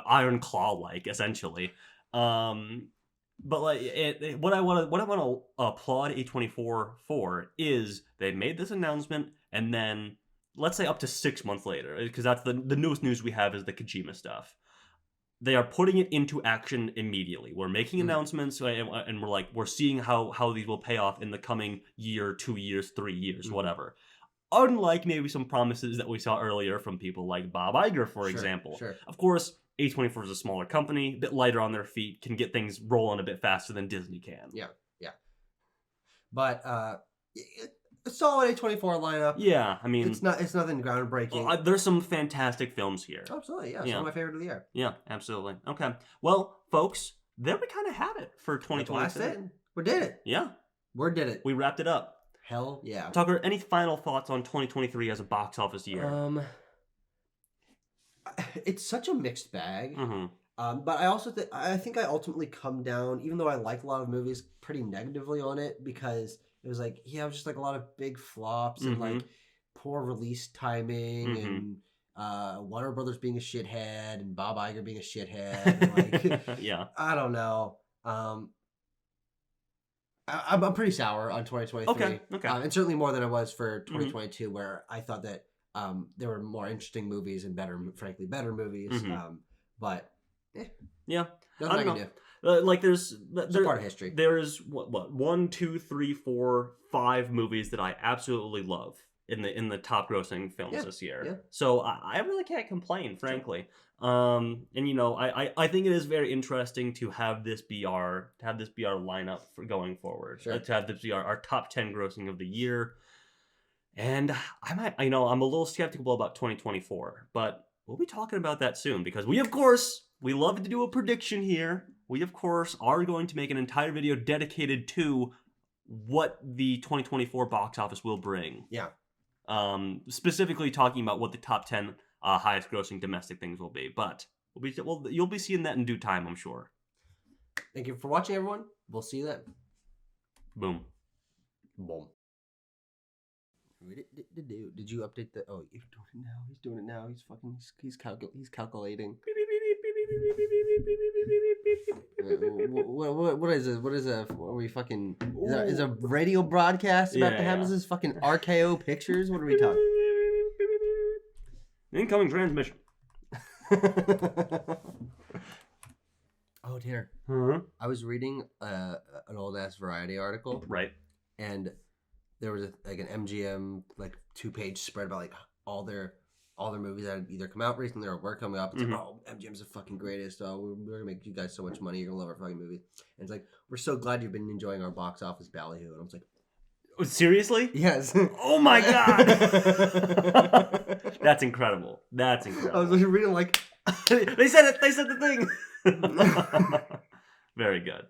Iron Claw like, essentially. But like, what I want to applaud A24 for is they made this announcement, and then let's say up to 6 months later, because that's the newest news we have is the Kojima stuff. they are putting it into action immediately. We're making announcements, and we're seeing how these will pay off in the coming year, 2 years, 3 years, whatever. Unlike maybe some promises that we saw earlier from people like Bob Iger, for example. Sure. Of course, A24 is a smaller company, a bit lighter on their feet, can get things rolling a bit faster than Disney can. Yeah. But a solid A24 lineup. Yeah, I mean, it's nothing groundbreaking. There's some fantastic films here. Absolutely, yeah. Some of my favorite of the year. Yeah, absolutely. Okay, well, folks, there we kind of have it for 2022. We did it. Yeah, we did it. We wrapped it up. Hell yeah. Tucker, any final thoughts on 2023 as a box office year? It's such a mixed bag. But I think I ultimately come down, even though I like a lot of movies, pretty negatively on it, because it was like, it was just like a lot of big flops and like poor release timing and Warner Brothers being a shithead and Bob Iger being a shithead. Like, yeah. I don't know. I'm pretty sour on 2023. Okay. And certainly more than I was for 2022, where I thought that there were more interesting movies and frankly better movies. But yeah, nothing I can do. Like there's part of history. There's what 1, 2, 3, 4, 5 movies that I absolutely love in the top grossing films this year. Yeah. So I really can't complain, frankly. And I think it is very interesting to have this be our lineup for going forward. Sure. To have this be our top 10 grossing of the year. And I'm a little skeptical about 2024, but we'll be talking about that soon, because we love to do a prediction here. We, of course, are going to make an entire video dedicated to what the 2024 box office will bring. Yeah. Specifically talking about what the top 10 highest grossing domestic things will be. But you'll be seeing that in due time, I'm sure. Thank you for watching, everyone. We'll see you then. Boom. Boom. Did you update the... Oh, you're doing it now. He's doing it now. He's calculating. What is this? What is a... Are we fucking... Is a radio broadcast about to happen? Is this fucking RKO Pictures? What are we talking? Incoming transmission. Oh, dear. I was reading an old-ass Variety article. Right. And there was an MGM 2-page spread about all their movies that had either come out recently or were coming up. It's like, oh, MGM's the fucking greatest. Oh, we're gonna make you guys so much money. You're gonna love our fucking movies. And it's like, we're so glad you've been enjoying our box office ballyhoo. And I was like, seriously? yes. Oh my god. That's incredible. I was reading they said it. They said the thing. Very good.